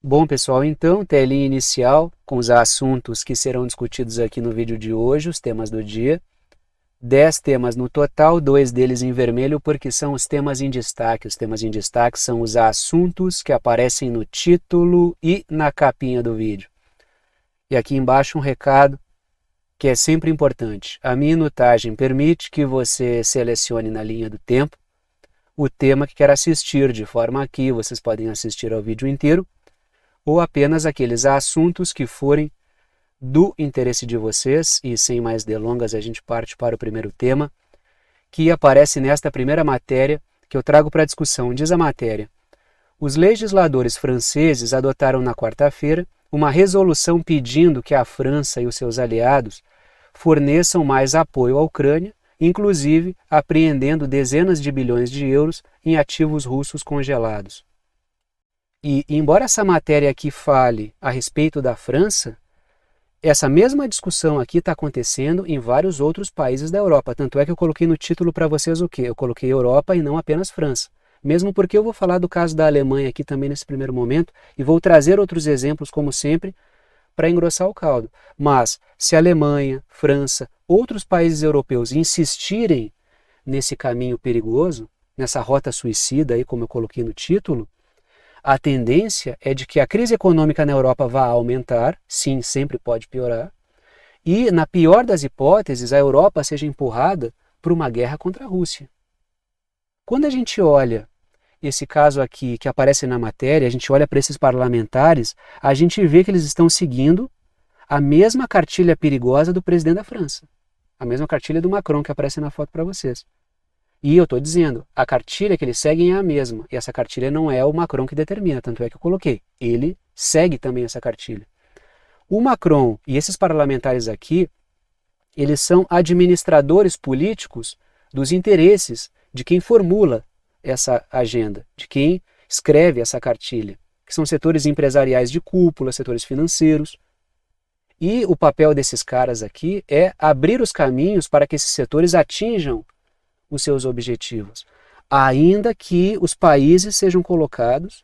Bom, pessoal, então, telinha inicial com os assuntos que serão discutidos aqui no vídeo de hoje, os temas do dia. 10 temas no total, 2 deles em vermelho, porque são os temas em destaque. Os temas em destaque são os assuntos que aparecem no título e na capinha do vídeo. E aqui embaixo um recado que é sempre importante. A minutagem permite que você selecione na linha do tempo o tema que quer assistir, de forma que vocês podem assistir ao vídeo inteiro, ou apenas aqueles assuntos que forem do interesse de vocês. E sem mais delongas, a gente parte para o primeiro tema, que aparece nesta primeira matéria que eu trago para discussão. Diz a matéria: os legisladores franceses adotaram na quarta-feira uma resolução pedindo que a França e os seus aliados forneçam mais apoio à Ucrânia, inclusive apreendendo dezenas de bilhões de euros em ativos russos congelados. E, embora essa matéria aqui fale a respeito da França, essa mesma discussão aqui está acontecendo em vários outros países da Europa. Tanto é que eu coloquei no título para vocês o quê? Eu coloquei Europa e não apenas França. Mesmo porque eu vou falar do caso da Alemanha aqui também nesse primeiro momento e vou trazer outros exemplos, como sempre, para engrossar o caldo. Mas se a Alemanha, França, outros países europeus insistirem nesse caminho perigoso, nessa rota suicida aí, como eu coloquei no título, a tendência é de que a crise econômica na Europa vá aumentar, sim, sempre pode piorar, e, na pior das hipóteses, a Europa seja empurrada para uma guerra contra a Rússia. Quando a gente olha esse caso aqui que aparece na matéria, a gente olha para esses parlamentares, a gente vê que eles estão seguindo a mesma cartilha perigosa do presidente da França, a mesma cartilha do Macron que aparece na foto para vocês. E eu estou dizendo, a cartilha que eles seguem é a mesma. E essa cartilha não é o Macron que determina, tanto é que eu coloquei. Ele segue também essa cartilha. O Macron e esses parlamentares aqui, eles são administradores políticos dos interesses de quem formula essa agenda, de quem escreve essa cartilha, que são setores empresariais de cúpula, setores financeiros. E o papel desses caras aqui é abrir os caminhos para que esses setores atinjam os seus objetivos, ainda que os países sejam colocados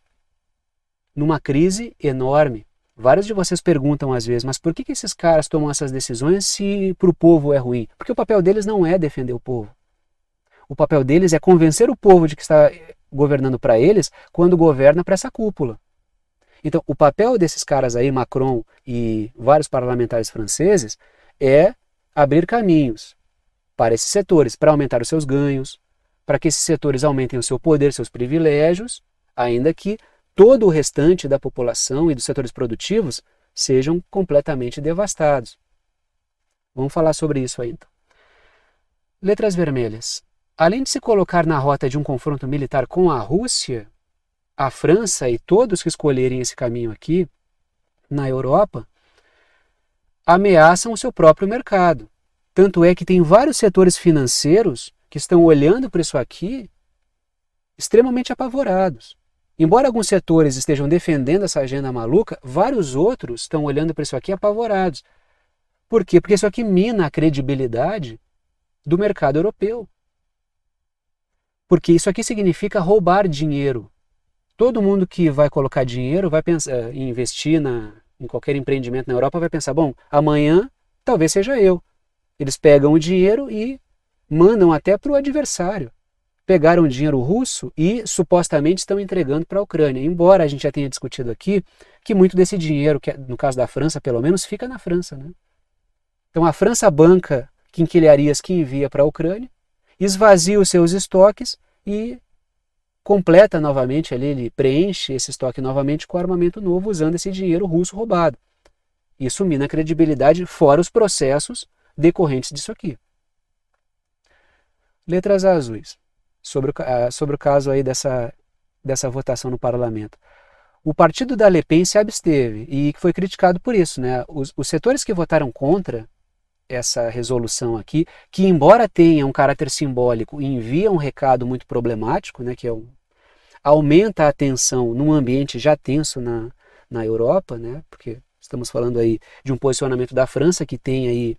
numa crise enorme. Vários de vocês perguntam às vezes, mas por que esses caras tomam essas decisões se para o povo é ruim? Porque o papel deles não é defender o povo. O papel deles é convencer o povo de que está governando para eles quando governa para essa cúpula. Então, o papel desses caras aí, Macron e vários parlamentares franceses, é abrir caminhos para esses setores, para aumentar os seus ganhos, para que esses setores aumentem o seu poder, seus privilégios, ainda que todo o restante da população e dos setores produtivos sejam completamente devastados. Vamos falar sobre isso aí então. Letras vermelhas. Além de se colocar na rota de um confronto militar com a Rússia, a França e todos que escolherem esse caminho aqui, na Europa, ameaçam o seu próprio mercado. Tanto é que tem vários setores financeiros que estão olhando para isso aqui extremamente apavorados. Embora alguns setores estejam defendendo essa agenda maluca, vários outros estão olhando para isso aqui apavorados. Por quê? Porque isso aqui mina a credibilidade do mercado europeu. Porque isso aqui significa roubar dinheiro. Todo mundo que vai colocar dinheiro, vai pensar em investir em qualquer empreendimento na Europa, vai pensar, bom, amanhã talvez seja eu. Eles pegam o dinheiro e mandam até para o adversário. Pegaram o dinheiro russo e supostamente estão entregando para a Ucrânia. Embora a gente já tenha discutido aqui que muito desse dinheiro, que no caso da França pelo menos, fica na França, né? Então a França banca quinquilharias que envia para a Ucrânia, esvazia os seus estoques e completa novamente ali, ele preenche esse estoque novamente com armamento novo usando esse dinheiro russo roubado. Isso mina a credibilidade, fora os processos decorrentes disso aqui. Letras azuis, sobre o caso aí dessa votação no parlamento. O partido da Le Pen se absteve e foi criticado por isso, né? Os setores que votaram contra essa resolução aqui, que embora tenha um caráter simbólico, envia um recado muito problemático, né? Que aumenta a tensão num ambiente já tenso na Europa, né? Porque estamos falando aí de um posicionamento da França que tem aí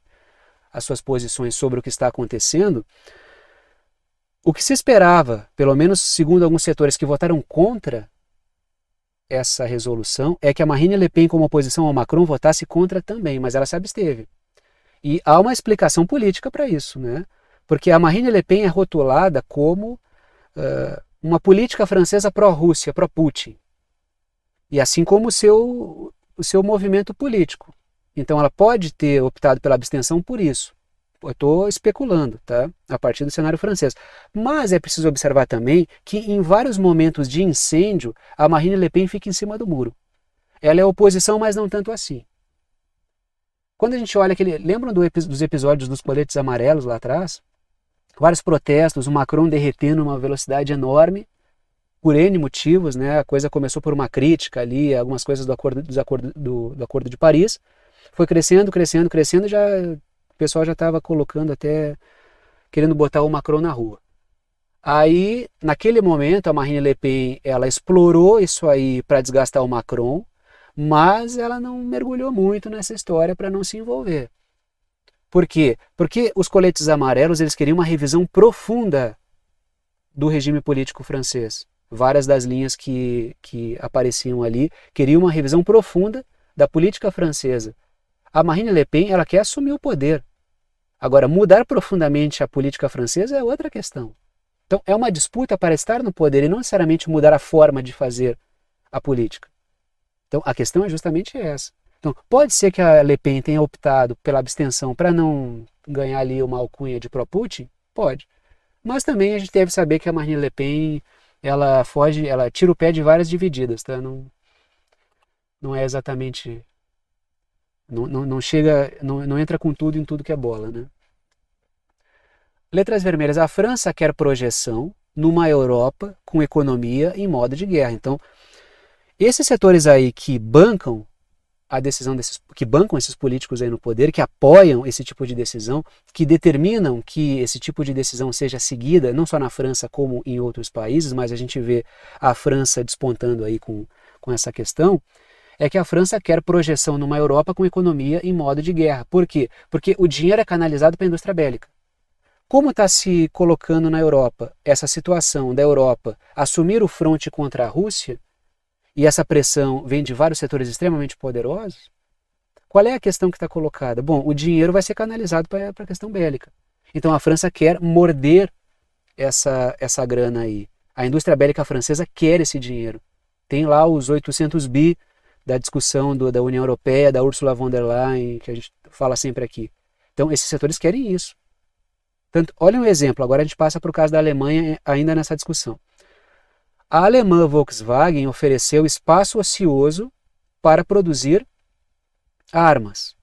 as suas posições sobre o que está acontecendo. O que se esperava, pelo menos segundo alguns setores que votaram contra essa resolução é que a Marine Le Pen, como oposição ao Macron, votasse contra também, mas ela se absteve. E há uma explicação política para isso, né? Porque a Marine Le Pen é rotulada como uma política francesa pró-Rússia, pró-Putin. E assim como o seu movimento político. Então ela pode ter optado pela abstenção por isso. Eu estou especulando, tá? A partir do cenário francês. Mas é preciso observar também que em vários momentos de incêndio, a Marine Le Pen fica em cima do muro. Ela é oposição, mas não tanto assim. Quando a gente olha lembram dos episódios dos coletes amarelos lá atrás? Vários protestos, o Macron derretendo uma velocidade enorme, por N motivos, né? A coisa começou por uma crítica ali, algumas coisas do Acordo de Paris. Foi crescendo, crescendo, crescendo, o pessoal já estava colocando até, querendo botar o Macron na rua. Aí, naquele momento, a Marine Le Pen, ela explorou isso aí para desgastar o Macron, mas ela não mergulhou muito nessa história para não se envolver. Por quê? Porque os coletes amarelos, eles queriam uma revisão profunda do regime político francês. Várias das linhas que apareciam ali queriam uma revisão profunda da política francesa. A Marine Le Pen, ela quer assumir o poder. Agora, mudar profundamente a política francesa é outra questão. Então, é uma disputa para estar no poder e não necessariamente mudar a forma de fazer a política. Então, a questão é justamente essa. Então, pode ser que a Le Pen tenha optado pela abstenção para não ganhar ali uma alcunha de pró-Putin? Pode. Mas também a gente deve saber que a Marine Le Pen, ela tira o pé de várias divididas, tá? Não é exatamente... Não entra com tudo em tudo que é bola, né? Letras vermelhas. A França quer projeção numa Europa com economia em modo de guerra. Então, esses setores aí que bancam a decisão que bancam esses políticos aí no poder, que apoiam esse tipo de decisão, que determinam que esse tipo de decisão seja seguida, não só na França como em outros países, mas a gente vê a França despontando aí com essa questão, é que a França quer projeção numa Europa com economia em modo de guerra. Por quê? Porque o dinheiro é canalizado para a indústria bélica. Como está se colocando na Europa essa situação da Europa assumir o fronte contra a Rússia, e essa pressão vem de vários setores extremamente poderosos, qual é a questão que está colocada? Bom, o dinheiro vai ser canalizado para a questão bélica. Então a França quer morder essa grana aí. A indústria bélica francesa quer esse dinheiro. Tem lá os 800 bi da discussão da União Europeia, da Ursula von der Leyen, que a gente fala sempre aqui. Então esses setores querem isso. Tanto, olha um exemplo, agora a gente passa para o caso da Alemanha ainda nessa discussão. A alemã Volkswagen ofereceu espaço ocioso para produzir armas.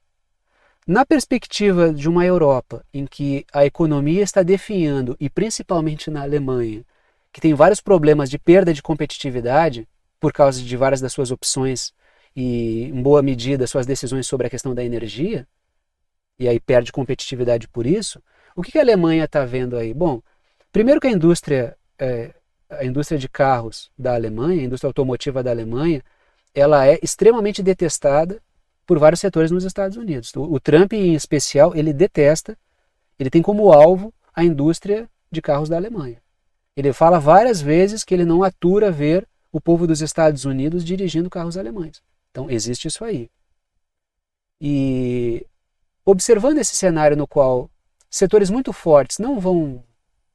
Na perspectiva de uma Europa em que a economia está definhando, e principalmente na Alemanha, que tem vários problemas de perda de competitividade por causa de várias das suas opções e, em boa medida, suas decisões sobre a questão da energia, e aí perde competitividade por isso, o que a Alemanha está vendo aí? Bom, primeiro que a indústria de carros da Alemanha, a indústria automotiva da Alemanha, ela é extremamente detestada por vários setores nos Estados Unidos. O Trump, em especial, ele detesta, ele tem como alvo a indústria de carros da Alemanha. Ele fala várias vezes que ele não atura ver o povo dos Estados Unidos dirigindo carros alemães. Então, existe isso aí. E observando esse cenário no qual setores muito fortes não vão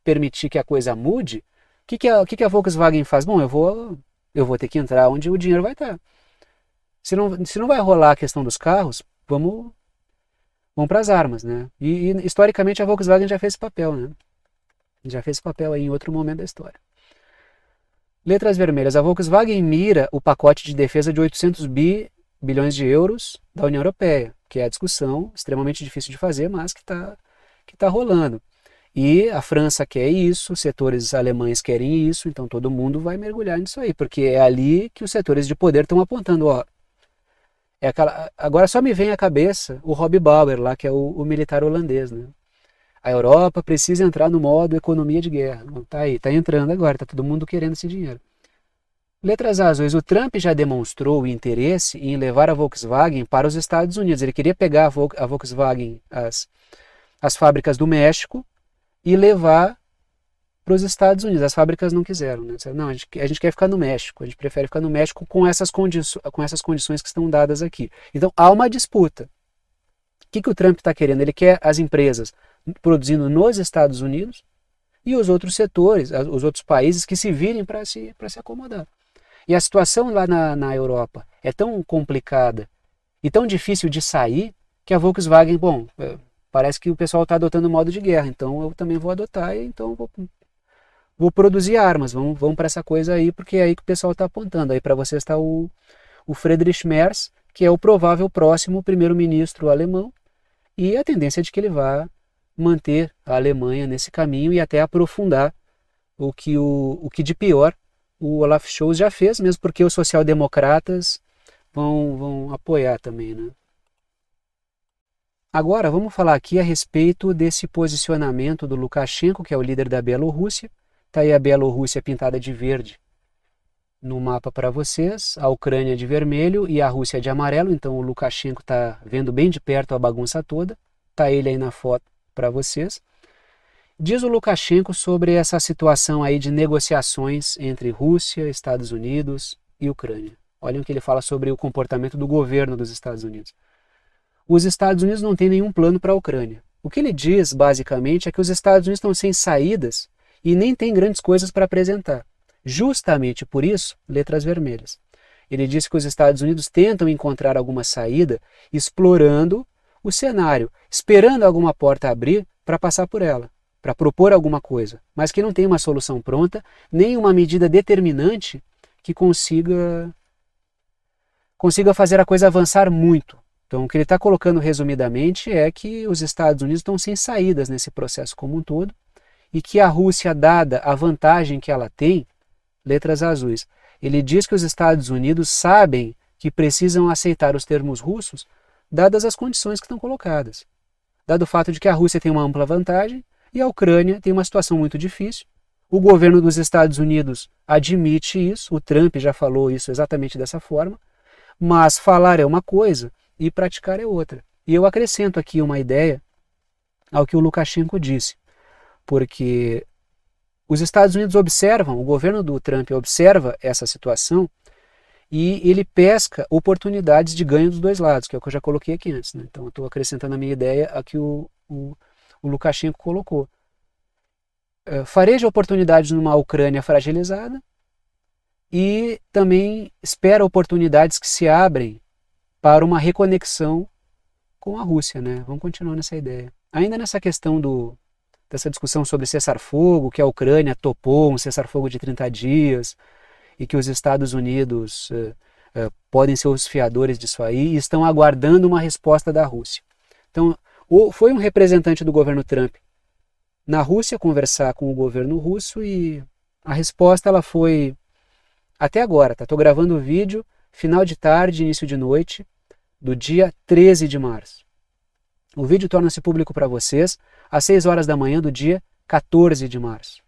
permitir que a coisa mude, o que a Volkswagen faz? Bom, eu vou ter que entrar onde o dinheiro vai estar. Se não vai rolar a questão dos carros, vamos para as armas, né? E historicamente a Volkswagen já fez esse papel, né? Já fez esse papel aí em outro momento da história. Letras vermelhas. A Volkswagen mira o pacote de defesa de 800 bilhões de euros da União Europeia, que é a discussão extremamente difícil de fazer, mas que tá rolando. E a França quer isso, os setores alemães querem isso, então todo mundo vai mergulhar nisso aí, porque é ali que os setores de poder estão apontando, ó. Agora só me vem à cabeça o Rob Bauer lá, que é o militar holandês, né? A Europa precisa entrar no modo economia de guerra. Tá aí, tá entrando agora, tá todo mundo querendo esse dinheiro. Letras azuis. O Trump já demonstrou o interesse em levar a Volkswagen para os Estados Unidos. Ele queria pegar a Volkswagen, as fábricas do México, e levar para os Estados Unidos. As fábricas não quiseram, né? Disseram, não, a gente quer ficar no México, a gente prefere ficar no México com essas condições que estão dadas aqui. Então há uma disputa. O que o Trump está querendo? Ele quer as empresas produzindo nos Estados Unidos e os outros setores, os outros países que se virem para se acomodar. E a situação lá na Europa é tão complicada e tão difícil de sair que a Volkswagen, bom, parece que o pessoal está adotando o modo de guerra, então eu também vou adotar e então vou produzir armas, vamos para essa coisa aí, porque é aí que o pessoal está apontando. Aí para você está o Friedrich Merz, que é o provável próximo primeiro-ministro alemão, e a tendência é de que ele vá manter a Alemanha nesse caminho e até aprofundar o que de pior o Olaf Scholz já fez, mesmo porque os social-democratas vão apoiar também, né? Agora vamos falar aqui a respeito desse posicionamento do Lukashenko, que é o líder da Bielorrússia. Está aí a Bielorrússia pintada de verde no mapa para vocês, a Ucrânia de vermelho e a Rússia de amarelo, então o Lukashenko está vendo bem de perto a bagunça toda, está ele aí na foto para vocês. Diz o Lukashenko sobre essa situação aí de negociações entre Rússia, Estados Unidos e Ucrânia. Olhem o que ele fala sobre o comportamento do governo dos Estados Unidos. Os Estados Unidos não têm nenhum plano para a Ucrânia. O que ele diz, basicamente, é que os Estados Unidos estão sem saídas e nem tem grandes coisas para apresentar. Justamente por isso, letras vermelhas. Ele diz que os Estados Unidos tentam encontrar alguma saída explorando o cenário, esperando alguma porta abrir para passar por ela, para propor alguma coisa, mas que não tem uma solução pronta, nem uma medida determinante que consiga fazer a coisa avançar muito. Então, o que ele está colocando resumidamente é que os Estados Unidos estão sem saídas nesse processo como um todo e que a Rússia, dada a vantagem que ela tem, letras azuis, ele diz que os Estados Unidos sabem que precisam aceitar os termos russos dadas as condições que estão colocadas. Dado o fato de que a Rússia tem uma ampla vantagem e a Ucrânia tem uma situação muito difícil. O governo dos Estados Unidos admite isso, o Trump já falou isso exatamente dessa forma, mas falar é uma coisa e praticar é outra. E eu acrescento aqui uma ideia ao que o Lukashenko disse, porque os Estados Unidos observam, o governo do Trump observa essa situação e ele pesca oportunidades de ganho dos dois lados, que é o que eu já coloquei aqui antes, né? Então eu estou acrescentando a minha ideia a que o Lukashenko colocou. Fareja oportunidades numa Ucrânia fragilizada e também espera oportunidades que se abrem para uma reconexão com a Rússia, né? Vamos continuar nessa ideia. Ainda nessa questão dessa discussão sobre cessar-fogo, que a Ucrânia topou um cessar-fogo de 30 dias e que os Estados Unidos podem ser os fiadores disso aí e estão aguardando uma resposta da Rússia. Então, foi um representante do governo Trump na Rússia conversar com o governo russo e a resposta ela foi até agora, tá? Estou gravando o vídeo, final de tarde, início de noite, do dia 13 de março. O vídeo torna-se público para vocês às 6 horas da manhã do dia 14 de março.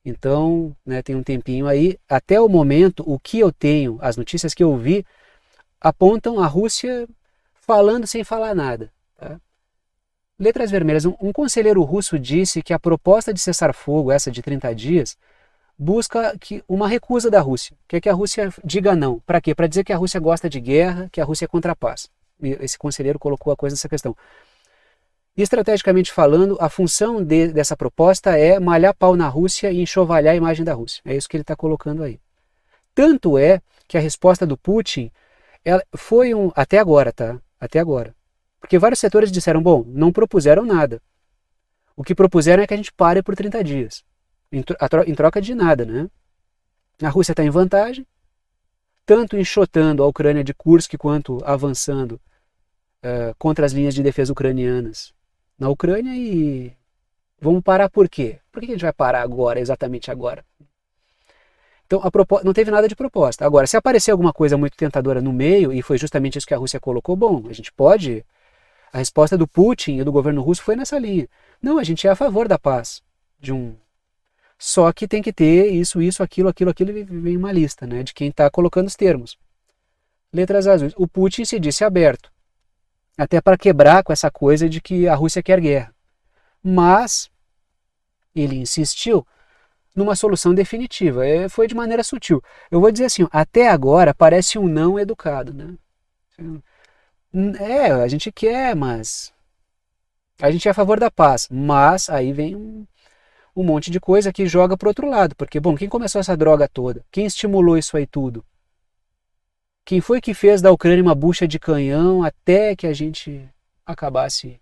Então, né, tem um tempinho aí. Até o momento, o que eu tenho, as notícias que eu vi, apontam a Rússia falando sem falar nada. Tá? Letras vermelhas. Um conselheiro russo disse que a proposta de cessar-fogo, essa de 30 dias, busca uma recusa da Rússia. Quer que a Rússia diga não. Para quê? Para dizer que a Rússia gosta de guerra, que a Rússia é contra a paz. Esse conselheiro colocou a coisa nessa questão. E, estrategicamente falando, a função dessa proposta é malhar pau na Rússia e enxovalhar a imagem da Rússia. É isso que ele está colocando aí. Tanto é que a resposta do Putin foi até agora, tá? Até agora. Porque vários setores disseram, bom, não propuseram nada. O que propuseram é que a gente pare por 30 dias. Em troca de nada, né? A Rússia está em vantagem, tanto enxotando a Ucrânia de Kursk quanto avançando contra as linhas de defesa ucranianas na Ucrânia e vamos parar por quê? Por que a gente vai parar agora, exatamente agora? Então não teve nada de proposta. Agora, se aparecer alguma coisa muito tentadora no meio, e foi justamente isso que a Rússia colocou, bom, a gente pode... A resposta do Putin e do governo russo foi nessa linha. Não, a gente é a favor da paz. Só que tem que ter isso, aquilo, e vem uma lista, né, de quem está colocando os termos. Letras azuis. O Putin se disse aberto. Até para quebrar com essa coisa de que a Rússia quer guerra. Mas ele insistiu numa solução definitiva. Foi de maneira sutil. Eu vou dizer assim, até agora parece um não educado, né? A gente quer, mas a gente é a favor da paz, mas aí vem um monte de coisa que joga para o outro lado, porque, bom, quem começou essa droga toda? Quem estimulou isso aí tudo? Quem foi que fez da Ucrânia uma bucha de canhão até que a gente acabasse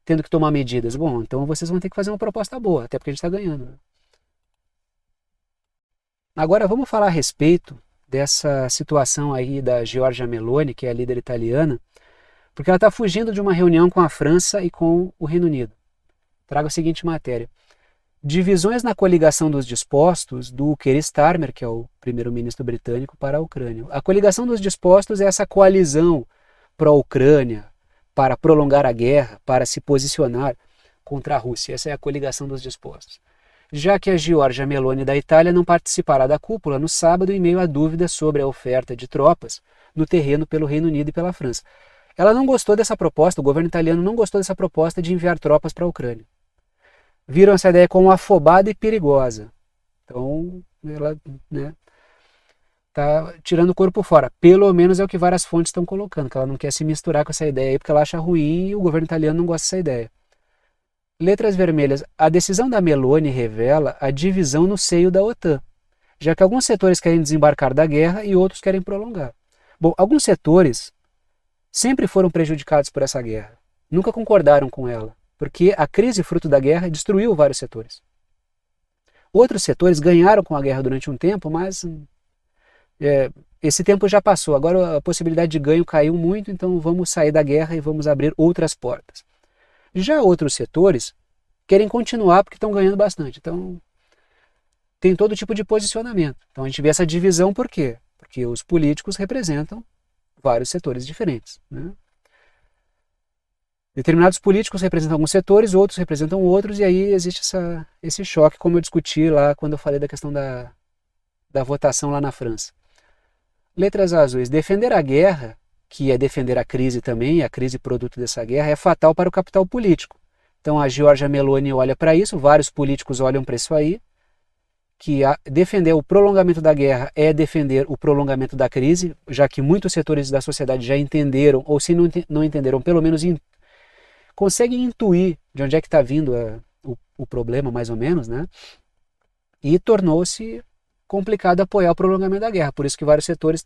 tendo que tomar medidas? Bom, então vocês vão ter que fazer uma proposta boa, até porque a gente está ganhando, né? Agora vamos falar a respeito dessa situação aí da Giorgia Meloni, que é a líder italiana, porque ela está fugindo de uma reunião com a França e com o Reino Unido. Trago a seguinte matéria. Divisões na coligação dos dispostos do Keir Starmer, que é o primeiro-ministro britânico, para a Ucrânia. A coligação dos dispostos é essa coalizão pró-Ucrânia para prolongar a guerra, para se posicionar contra a Rússia. Essa é a coligação dos dispostos. Já que a Giorgia Meloni da Itália não participará da cúpula no sábado em meio a dúvidas sobre a oferta de tropas no terreno pelo Reino Unido e pela França. Ela não gostou dessa proposta, o governo italiano não gostou dessa proposta de enviar tropas para a Ucrânia. Viram essa ideia como afobada e perigosa. Então, ela tá tirando o corpo fora. Pelo menos é o que várias fontes estão colocando, que ela não quer se misturar com essa ideia aí, porque ela acha ruim e o governo italiano não gosta dessa ideia. Letras vermelhas. A decisão da Meloni revela a divisão no seio da OTAN, já que alguns setores querem desembarcar da guerra e outros querem prolongar. Bom, alguns setores sempre foram prejudicados por essa guerra. Nunca concordaram com ela, porque a crise fruto da guerra destruiu vários setores. Outros setores ganharam com a guerra durante um tempo, mas esse tempo já passou. Agora a possibilidade de ganho caiu muito, então vamos sair da guerra e vamos abrir outras portas. Já outros setores querem continuar porque estão ganhando bastante. Então tem todo tipo de posicionamento. Então a gente vê essa divisão por quê? Porque os políticos representam vários setores diferentes, né? Determinados políticos representam alguns setores, outros representam outros, e aí existe esse choque, como eu discuti lá quando eu falei da questão da votação lá na França. Letras azuis. Defender a guerra, que é defender a crise também, a crise produto dessa guerra, é fatal para o capital político. Então a Giorgia Meloni olha para isso, vários políticos olham para isso aí, que defender o prolongamento da guerra é defender o prolongamento da crise, já que muitos setores da sociedade já entenderam, ou se não entenderam, pelo menos conseguem intuir de onde é que está vindo o problema, mais ou menos, né? E tornou-se complicado apoiar o prolongamento da guerra. Por isso que vários setores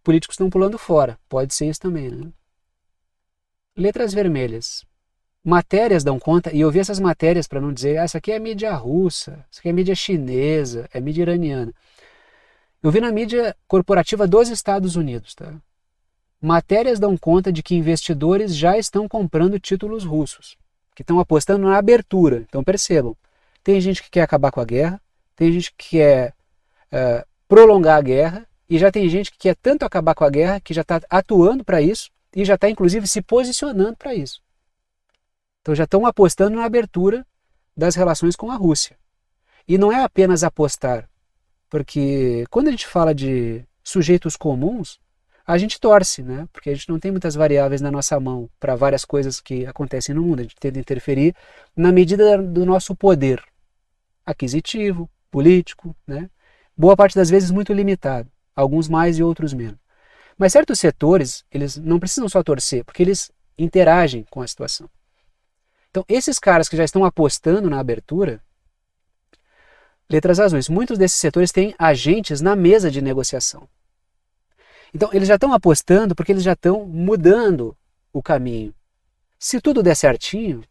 políticos estão pulando fora. Pode ser isso também, né? Letras vermelhas. Matérias dão conta, e eu vi essas matérias para não dizer, essa aqui é mídia russa, isso aqui é mídia chinesa, é mídia iraniana. Eu vi na mídia corporativa dos Estados Unidos, tá? Matérias dão conta de que investidores já estão comprando títulos russos, que estão apostando na abertura. Então percebam, tem gente que quer acabar com a guerra, tem gente que quer prolongar a guerra, e já tem gente que quer tanto acabar com a guerra que já está atuando para isso e já está inclusive se posicionando para isso. Então já estão apostando na abertura das relações com a Rússia. E não é apenas apostar, porque quando a gente fala de sujeitos comuns, a gente torce, né? Porque a gente não tem muitas variáveis na nossa mão para várias coisas que acontecem no mundo. A gente tenta interferir na medida do nosso poder aquisitivo, político, né? Boa parte das vezes muito limitado, alguns mais e outros menos. Mas certos setores, eles não precisam só torcer, porque eles interagem com a situação. Então, esses caras que já estão apostando na abertura, letras azuis, muitos desses setores têm agentes na mesa de negociação. Então, eles já estão apostando porque eles já estão mudando o caminho. Se tudo der certinho,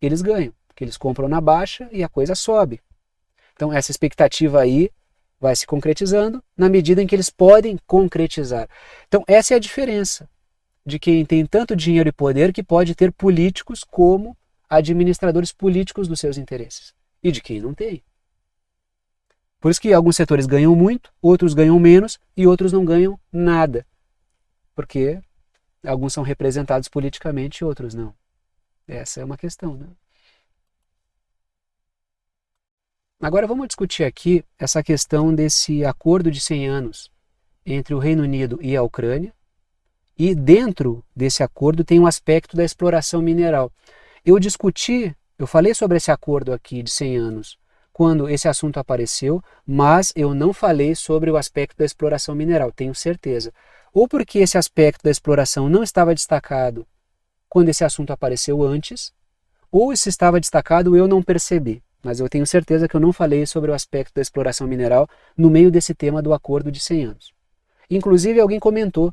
eles ganham, porque eles compram na baixa e a coisa sobe. Então, essa expectativa aí vai se concretizando na medida em que eles podem concretizar. Então, essa é a diferença de quem tem tanto dinheiro e poder que pode ter políticos como administradores políticos dos seus interesses, e de quem não tem. Por isso que alguns setores ganham muito, outros ganham menos e outros não ganham nada, porque alguns são representados politicamente e outros não. Essa é uma questão, né? Agora vamos discutir aqui essa questão desse acordo de 100 anos entre o Reino Unido e a Ucrânia. E dentro desse acordo tem um aspecto da exploração mineral. Eu falei sobre esse acordo aqui de 100 anos quando esse assunto apareceu, mas eu não falei sobre o aspecto da exploração mineral, tenho certeza. Ou porque esse aspecto da exploração não estava destacado quando esse assunto apareceu antes, ou se estava destacado eu não percebi. Mas eu tenho certeza que eu não falei sobre o aspecto da exploração mineral no meio desse tema do acordo de 100 anos. Inclusive alguém comentou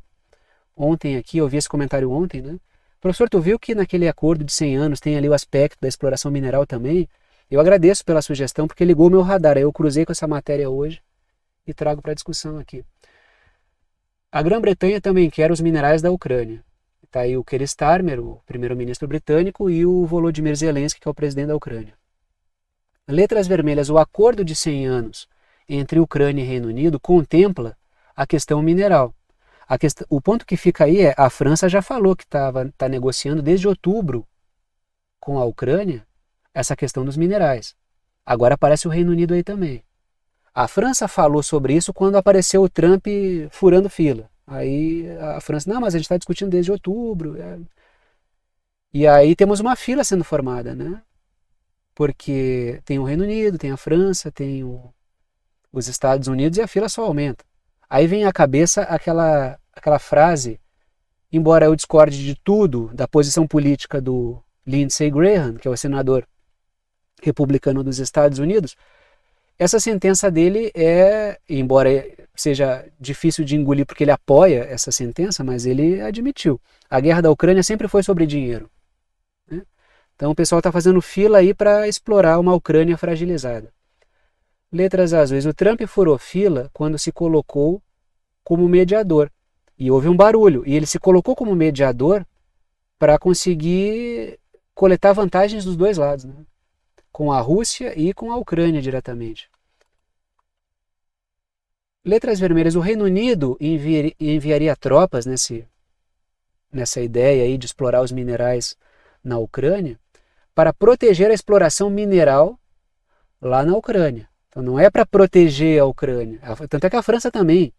ontem aqui, eu vi esse comentário ontem, né? Professor, tu viu que naquele acordo de 100 anos tem ali o aspecto da exploração mineral também? Eu agradeço pela sugestão porque ligou meu radar. Aí eu cruzei com essa matéria hoje e trago para discussão aqui. A Grã-Bretanha também quer os minerais da Ucrânia. Está aí o Keir Starmer, o primeiro-ministro britânico, e o Volodymyr Zelensky, que é o presidente da Ucrânia. Letras vermelhas, o acordo de 100 anos entre Ucrânia e Reino Unido contempla a questão mineral. O ponto que fica aí é, a França já falou que está negociando desde outubro com a Ucrânia essa questão dos minerais. Agora aparece o Reino Unido aí também. A França falou sobre isso quando apareceu o Trump furando fila. Aí a França, não, mas a gente está discutindo desde outubro. E aí temos uma fila sendo formada, né? Porque tem o Reino Unido, tem a França, tem os Estados Unidos e a fila só aumenta. Aí vem à cabeça aquela frase, embora eu discorde de tudo da posição política do Lindsey Graham, que é o senador republicano dos Estados Unidos, essa sentença dele embora seja difícil de engolir porque ele apoia essa sentença, mas ele admitiu. A guerra da Ucrânia sempre foi sobre dinheiro, né? Então o pessoal está fazendo fila aí para explorar uma Ucrânia fragilizada. Letras azuis. O Trump furou fila quando se colocou como mediador. E houve um barulho. E ele se colocou como mediador para conseguir coletar vantagens dos dois lados, né? Com a Rússia e com a Ucrânia diretamente. Letras vermelhas. O Reino Unido enviaria tropas nessa ideia aí de explorar os minerais na Ucrânia para proteger a exploração mineral lá na Ucrânia. Então não é para proteger a Ucrânia. Tanto é que a França também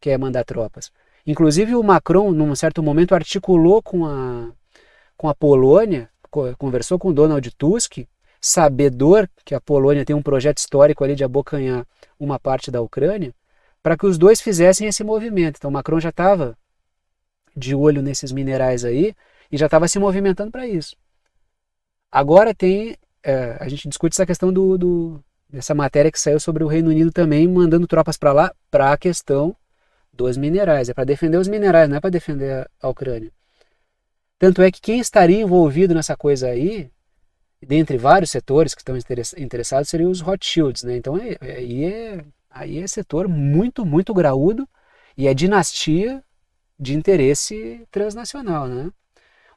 quer mandar tropas. Inclusive o Macron, num certo momento, articulou com a Polônia, conversou com o Donald Tusk, sabedor que a Polônia tem um projeto histórico ali de abocanhar uma parte da Ucrânia, para que os dois fizessem esse movimento. Então o Macron já estava de olho nesses minerais aí e já estava se movimentando para isso. Agora a gente discute essa questão dessa matéria que saiu sobre o Reino Unido também mandando tropas para lá para a questão dos minerais. É para defender os minerais, não é para defender a Ucrânia. Tanto é que quem estaria envolvido nessa coisa aí, dentre vários setores que estão interessados, seriam os Rothschilds, né? Então aí é setor muito, muito graúdo e é dinastia de interesse transnacional, né?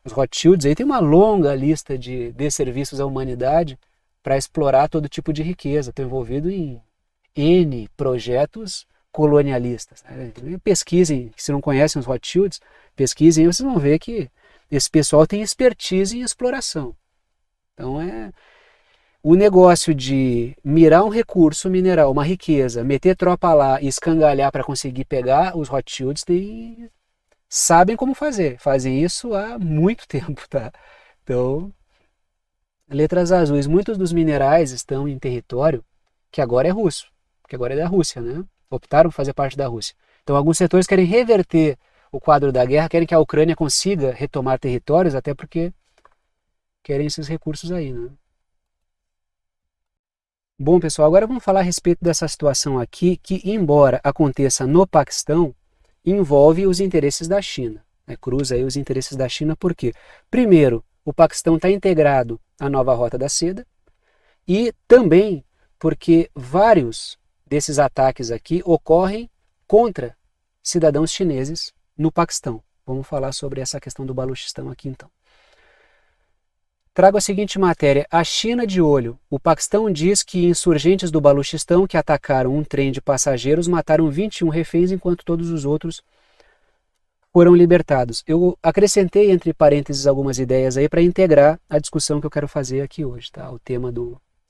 Os Rothschilds aí tem uma longa lista de desserviços à humanidade para explorar todo tipo de riqueza. Estão envolvidos em N projetos colonialistas, né? Pesquisem, se não conhecem os Rothschilds, pesquisem e vocês vão ver que esse pessoal tem expertise em exploração. Então o negócio de mirar um recurso mineral, uma riqueza, meter tropa lá e escangalhar para conseguir pegar, os Rothschilds sabem como fazer. Fazem isso há muito tempo, tá? Então, letras azuis. Muitos dos minerais estão em território que agora é russo, que agora é da Rússia, né? Optaram por fazer parte da Rússia. Então, alguns setores querem reverter o quadro da guerra, querem que a Ucrânia consiga retomar territórios, até porque querem esses recursos aí, né? Bom, pessoal, agora vamos falar a respeito dessa situação aqui, que embora aconteça no Paquistão, envolve os interesses da China, né? Cruza aí os interesses da China, por quê? Primeiro, o Paquistão está integrado à nova Rota da Seda e também porque vários desses ataques aqui ocorrem contra cidadãos chineses no Paquistão. Vamos falar sobre essa questão do Baluchistão aqui então. Trago a seguinte matéria, a China de olho. O Paquistão diz que insurgentes do Baluchistão que atacaram um trem de passageiros mataram 21 reféns enquanto todos os outros foram libertados. Eu acrescentei entre parênteses algumas ideias aí para integrar a discussão que eu quero fazer aqui hoje, tá?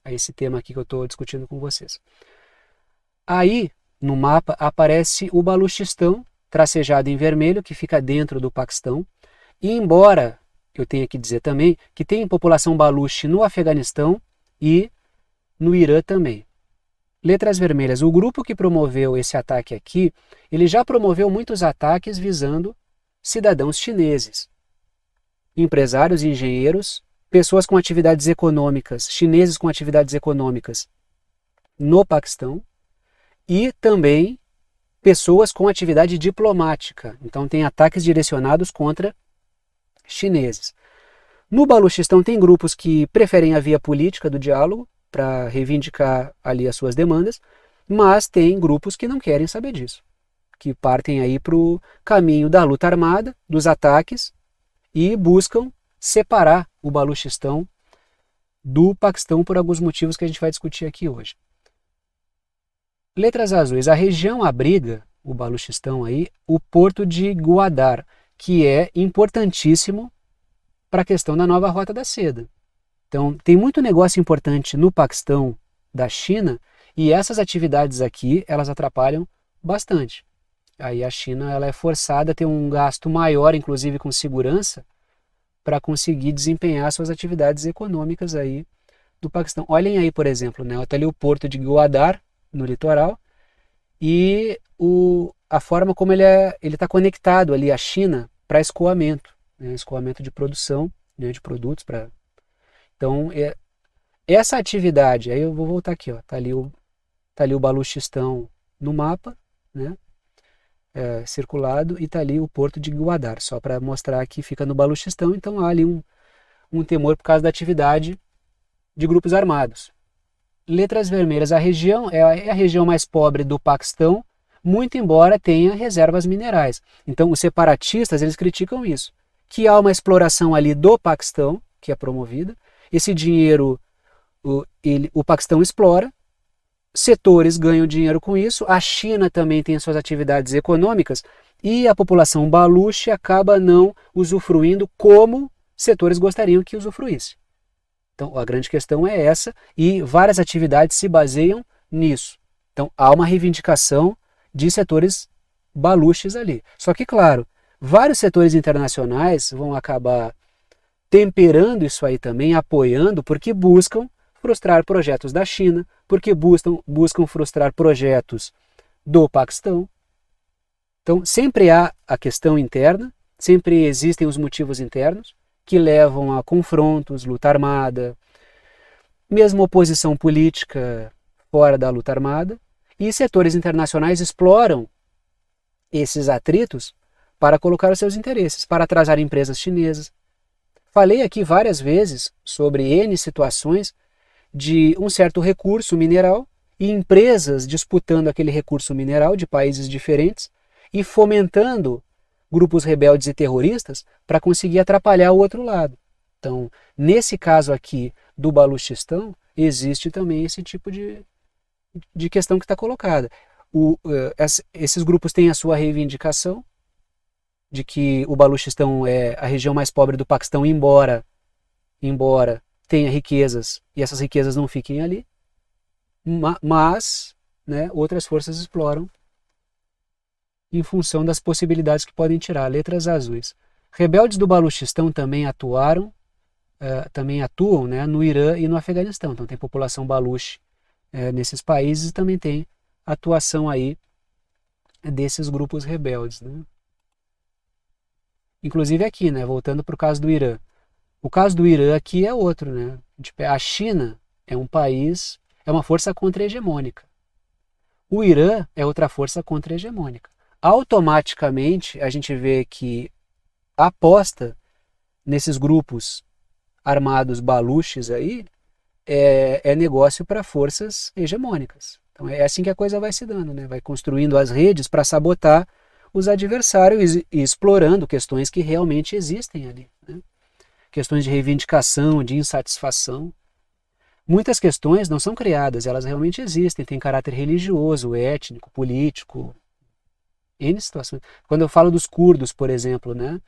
Esse tema aqui que eu estou discutindo com vocês. Aí, no mapa, aparece o Baluchistão, tracejado em vermelho, que fica dentro do Paquistão. E embora eu tenha que dizer também que tem população baluche no Afeganistão e no Irã também. Letras vermelhas, o grupo que promoveu esse ataque aqui, ele já promoveu muitos ataques visando cidadãos chineses, empresários, engenheiros, pessoas com atividades econômicas, chineses com atividades econômicas no Paquistão e também pessoas com atividade diplomática. Então tem ataques direcionados contra chineses. No Baluchistão tem grupos que preferem a via política do diálogo para reivindicar ali as suas demandas, mas tem grupos que não querem saber disso, que partem aí para o caminho da luta armada, dos ataques e buscam separar o Baluchistão do Paquistão por alguns motivos que a gente vai discutir aqui hoje. Letras azuis, a região abriga, o Baluchistão aí, o porto de Gwadar, que é importantíssimo para a questão da nova Rota da Seda. Então, tem muito negócio importante no Paquistão da China e essas atividades aqui, elas atrapalham bastante. Aí a China ela é forçada a ter um gasto maior, inclusive com segurança, para conseguir desempenhar suas atividades econômicas aí do Paquistão. Olhem aí, por exemplo, né? Está ali o porto de Gwadar, no litoral, e a forma como ele está conectado ali à China para escoamento, né? Escoamento de produção, né? De produtos para... Então, essa atividade, aí eu vou voltar aqui, ó, tá ali o Baluchistão no mapa, né, circulado, e tá ali o porto de Gwadar, só para mostrar que fica no Baluchistão, então há ali um temor por causa da atividade de grupos armados. Letras vermelhas, a região é a região mais pobre do Paquistão, muito embora tenha reservas minerais. Então os separatistas, eles criticam isso, que há uma exploração ali do Paquistão, que é promovida. Esse dinheiro o Paquistão explora, setores ganham dinheiro com isso, a China também tem suas atividades econômicas e a população baluche acaba não usufruindo como setores gostariam que usufruísse. Então a grande questão é essa e várias atividades se baseiam nisso. Então há uma reivindicação de setores baluches ali. Só que, claro, vários setores internacionais vão acabar temperando isso aí também, apoiando, porque buscam frustrar projetos da China, porque buscam frustrar projetos do Paquistão. Então, sempre há a questão interna, sempre existem os motivos internos que levam a confrontos, luta armada, mesmo oposição política fora da luta armada, e setores internacionais exploram esses atritos para colocar os seus interesses, para atrasar empresas chinesas. Falei aqui várias vezes sobre N situações de um certo recurso mineral e empresas disputando aquele recurso mineral de países diferentes e fomentando grupos rebeldes e terroristas para conseguir atrapalhar o outro lado. Então, nesse caso aqui do Baluchistão, existe também esse tipo de questão que está colocada. Esses grupos têm a sua reivindicação de que o Baluchistão é a região mais pobre do Paquistão, embora tenha riquezas e essas riquezas não fiquem ali, mas, né, outras forças exploram em função das possibilidades que podem tirar. Letras azuis. Rebeldes do Baluchistão também atuam, né, no Irã e no Afeganistão. Então tem população baluche nesses países e também tem atuação aí desses grupos rebeldes, né? Inclusive aqui, né, voltando para o caso do Irã. O caso do Irã aqui é outro, né? A China é um país, é uma força contra-hegemônica. O Irã é outra força contra-hegemônica. Automaticamente a gente vê que a aposta nesses grupos armados baluches aí é negócio para forças hegemônicas. Então é assim que a coisa vai se dando, né? Vai construindo as redes para sabotar os adversários e explorando questões que realmente existem ali, né? Questões de reivindicação, de insatisfação. Muitas questões não são criadas, elas realmente existem, têm caráter religioso, étnico, político, N situações. Quando eu falo dos curdos, por exemplo, né,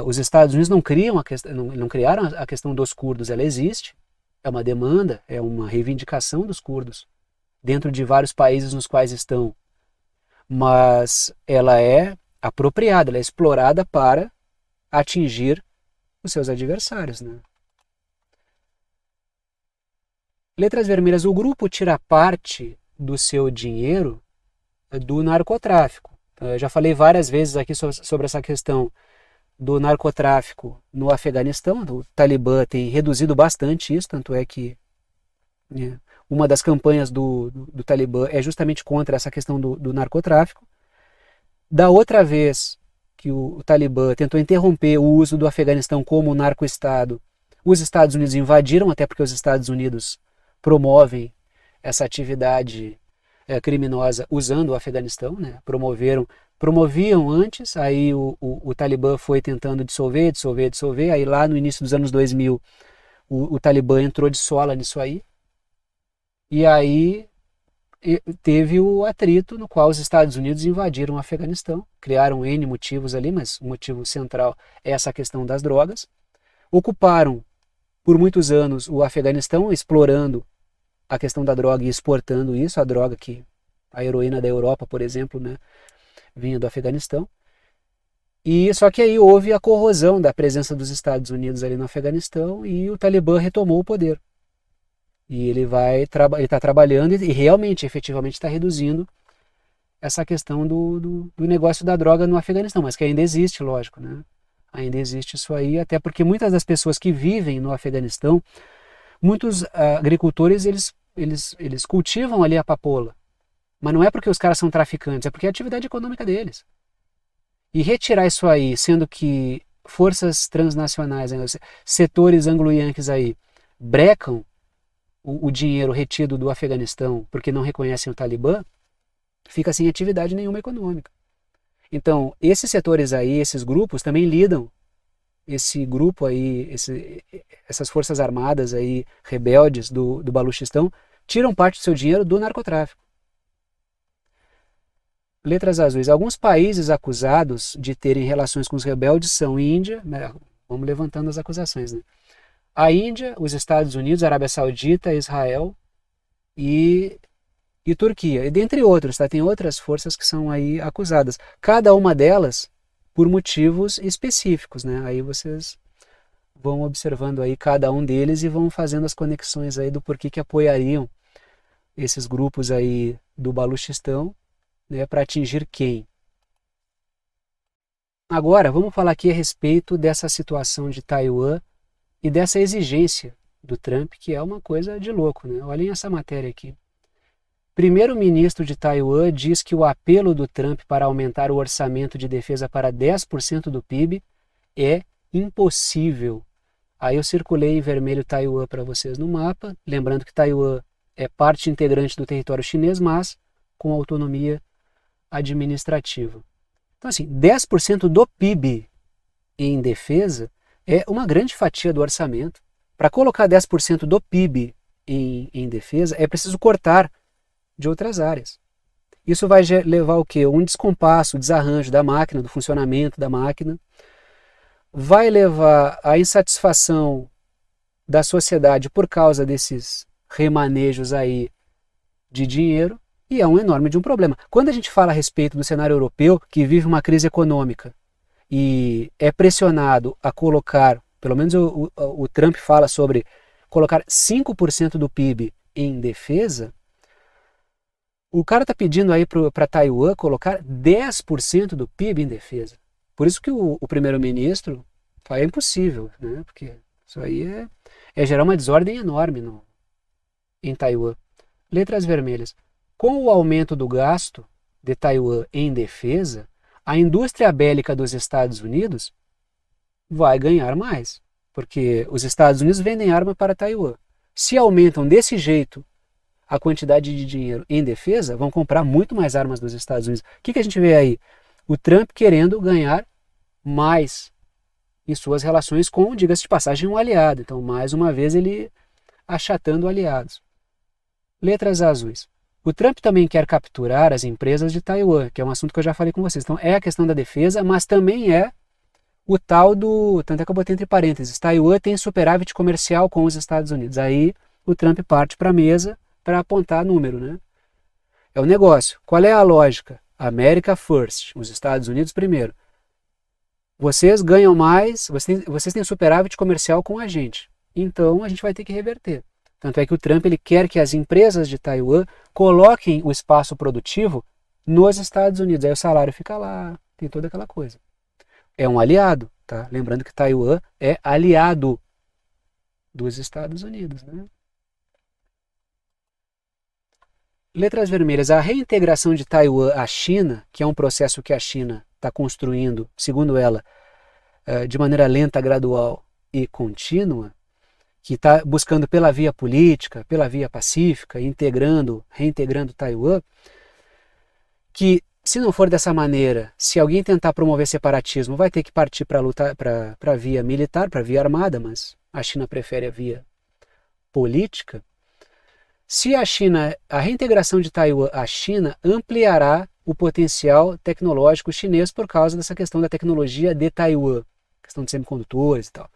os Estados Unidos não criaram a questão dos curdos, ela existe, é uma demanda, é uma reivindicação dos curdos, dentro de vários países nos quais estão, mas ela é apropriada, ela é explorada para atingir os seus adversários, né? Letras vermelhas, o grupo tira parte do seu dinheiro do narcotráfico. Eu já falei várias vezes aqui sobre essa questão do narcotráfico no Afeganistão. O Talibã tem reduzido bastante isso, tanto é que uma das campanhas do Talibã é justamente contra essa questão do narcotráfico. Da outra vez que o Talibã tentou interromper o uso do Afeganistão como narco-estado, os Estados Unidos invadiram, até porque os Estados Unidos promovem essa atividade criminosa usando o Afeganistão, né? Promoviam antes, aí o Talibã foi tentando dissolver, aí lá no início dos anos 2000 o Talibã entrou de sola nisso aí, e aí teve o atrito no qual os Estados Unidos invadiram o Afeganistão, criaram N motivos ali, mas o motivo central é essa questão das drogas, ocuparam por muitos anos o Afeganistão, explorando a questão da droga e exportando isso, a heroína da Europa, por exemplo, né, vinha do Afeganistão. E só que aí houve a corrosão da presença dos Estados Unidos ali no Afeganistão e o Talibã retomou o poder. E ele está trabalhando e realmente, efetivamente, está reduzindo essa questão do negócio da droga no Afeganistão, mas que ainda existe, lógico, né? Ainda existe isso aí, até porque muitas das pessoas que vivem no Afeganistão, muitos agricultores, eles cultivam ali a papoula. Mas não é porque os caras são traficantes, é porque é a atividade econômica deles. E retirar isso aí, sendo que forças transnacionais, né, setores anglo-yankees aí, brecam o dinheiro retido do Afeganistão porque não reconhecem o Talibã, fica sem atividade nenhuma econômica. Então, esses setores aí, esses grupos também lidam, esse grupo aí, essas forças armadas aí, rebeldes do Baluchistão, tiram parte do seu dinheiro do narcotráfico. Letras azuis. Alguns países acusados de terem relações com os rebeldes são Índia, né? Vamos levantando as acusações, né? A Índia, os Estados Unidos, a Arábia Saudita, Israel e Turquia. E dentre outros, tá? Tem outras forças que são aí acusadas. Cada uma delas por motivos específicos, né? Aí vocês vão observando aí cada um deles e vão fazendo as conexões aí do porquê que apoiariam esses grupos aí do Baluchistão, né, para atingir quem. Agora, vamos falar aqui a respeito dessa situação de Taiwan e dessa exigência do Trump, que é uma coisa de louco, né? Olhem essa matéria aqui. Primeiro-ministro de Taiwan diz que o apelo do Trump para aumentar o orçamento de defesa para 10% do PIB é impossível. Aí eu circulei em vermelho Taiwan para vocês no mapa, lembrando que Taiwan é parte integrante do território chinês, mas com autonomia administrativa. Então, assim, 10% do PIB em defesa é uma grande fatia do orçamento. Para colocar 10% do PIB em defesa, é preciso cortar de outras áreas. Isso vai levar o quê? Um descompasso, desarranjo da máquina, do funcionamento da máquina. Vai levar à insatisfação da sociedade por causa desses remanejos aí de dinheiro, e é um enorme de um problema. Quando a gente fala a respeito do cenário europeu, que vive uma crise econômica e é pressionado a colocar, pelo menos o Trump fala sobre colocar 5% do PIB em defesa, o cara está pedindo aí para Taiwan colocar 10% do PIB em defesa. Por isso que o primeiro-ministro fala, é impossível, né? Porque isso aí é gerar uma desordem enorme em Taiwan. Letras vermelhas. Com o aumento do gasto de Taiwan em defesa, a indústria bélica dos Estados Unidos vai ganhar mais, porque os Estados Unidos vendem arma para Taiwan. Se aumentam desse jeito a quantidade de dinheiro em defesa, vão comprar muito mais armas dos Estados Unidos. O que a gente vê aí? O Trump querendo ganhar mais em suas relações com, diga-se de passagem, um aliado. Então, mais uma vez, ele achatando aliados. Letras azuis. O Trump também quer capturar as empresas de Taiwan, que é um assunto que eu já falei com vocês. Então, é a questão da defesa, mas também é o tal do... Tanto é que eu botei entre parênteses. Taiwan tem superávit comercial com os Estados Unidos. Aí, o Trump parte para a mesa para apontar número, né? É o negócio. Qual é a lógica? America first. Os Estados Unidos primeiro. Vocês ganham mais, vocês têm superávit comercial com a gente. Então, a gente vai ter que reverter. Tanto é que o Trump ele quer que as empresas de Taiwan coloquem o espaço produtivo nos Estados Unidos. Aí o salário fica lá, tem toda aquela coisa. É um aliado, tá? Lembrando que Taiwan é aliado dos Estados Unidos, né? Letras vermelhas. A reintegração de Taiwan à China, que é um processo que a China está construindo, segundo ela, de maneira lenta, gradual e contínua, que está buscando pela via política, pela via pacífica, reintegrando Taiwan, que se não for dessa maneira, se alguém tentar promover separatismo, vai ter que partir para a via militar, para a via armada, mas a China prefere a via política. Se a reintegração de Taiwan à China ampliará o potencial tecnológico chinês por causa dessa questão da tecnologia de Taiwan, questão de semicondutores e tal,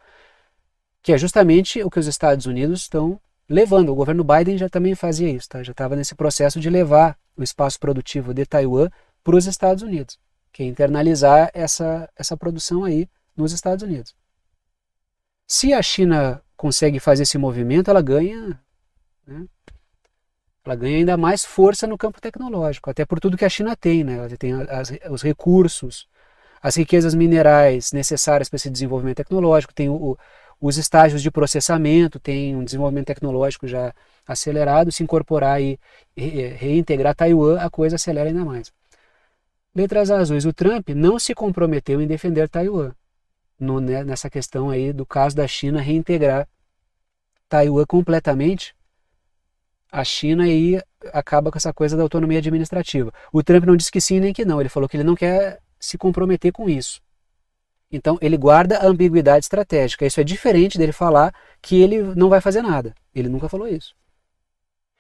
que é justamente o que os Estados Unidos estão levando. O governo Biden já também fazia isso, tá? Já estava nesse processo de levar o espaço produtivo de Taiwan para os Estados Unidos, que é internalizar essa produção aí nos Estados Unidos. Se a China consegue fazer esse movimento, ela ganha, né? Ela ganha ainda mais força no campo tecnológico, até por tudo que a China tem, né? Ela tem os recursos, as riquezas minerais necessárias para esse desenvolvimento tecnológico, tem os estágios de processamento, tem um desenvolvimento tecnológico já acelerado. Se incorporar e reintegrar Taiwan, a coisa acelera ainda mais. Letras azuis. O Trump não se comprometeu em defender Taiwan, nessa questão aí do caso da China reintegrar Taiwan completamente. A China aí acaba com essa coisa da autonomia administrativa. O Trump não disse que sim nem que não, ele falou que ele não quer se comprometer com isso. Então ele guarda a ambiguidade estratégica. Isso é diferente dele falar que ele não vai fazer nada. Ele nunca falou isso.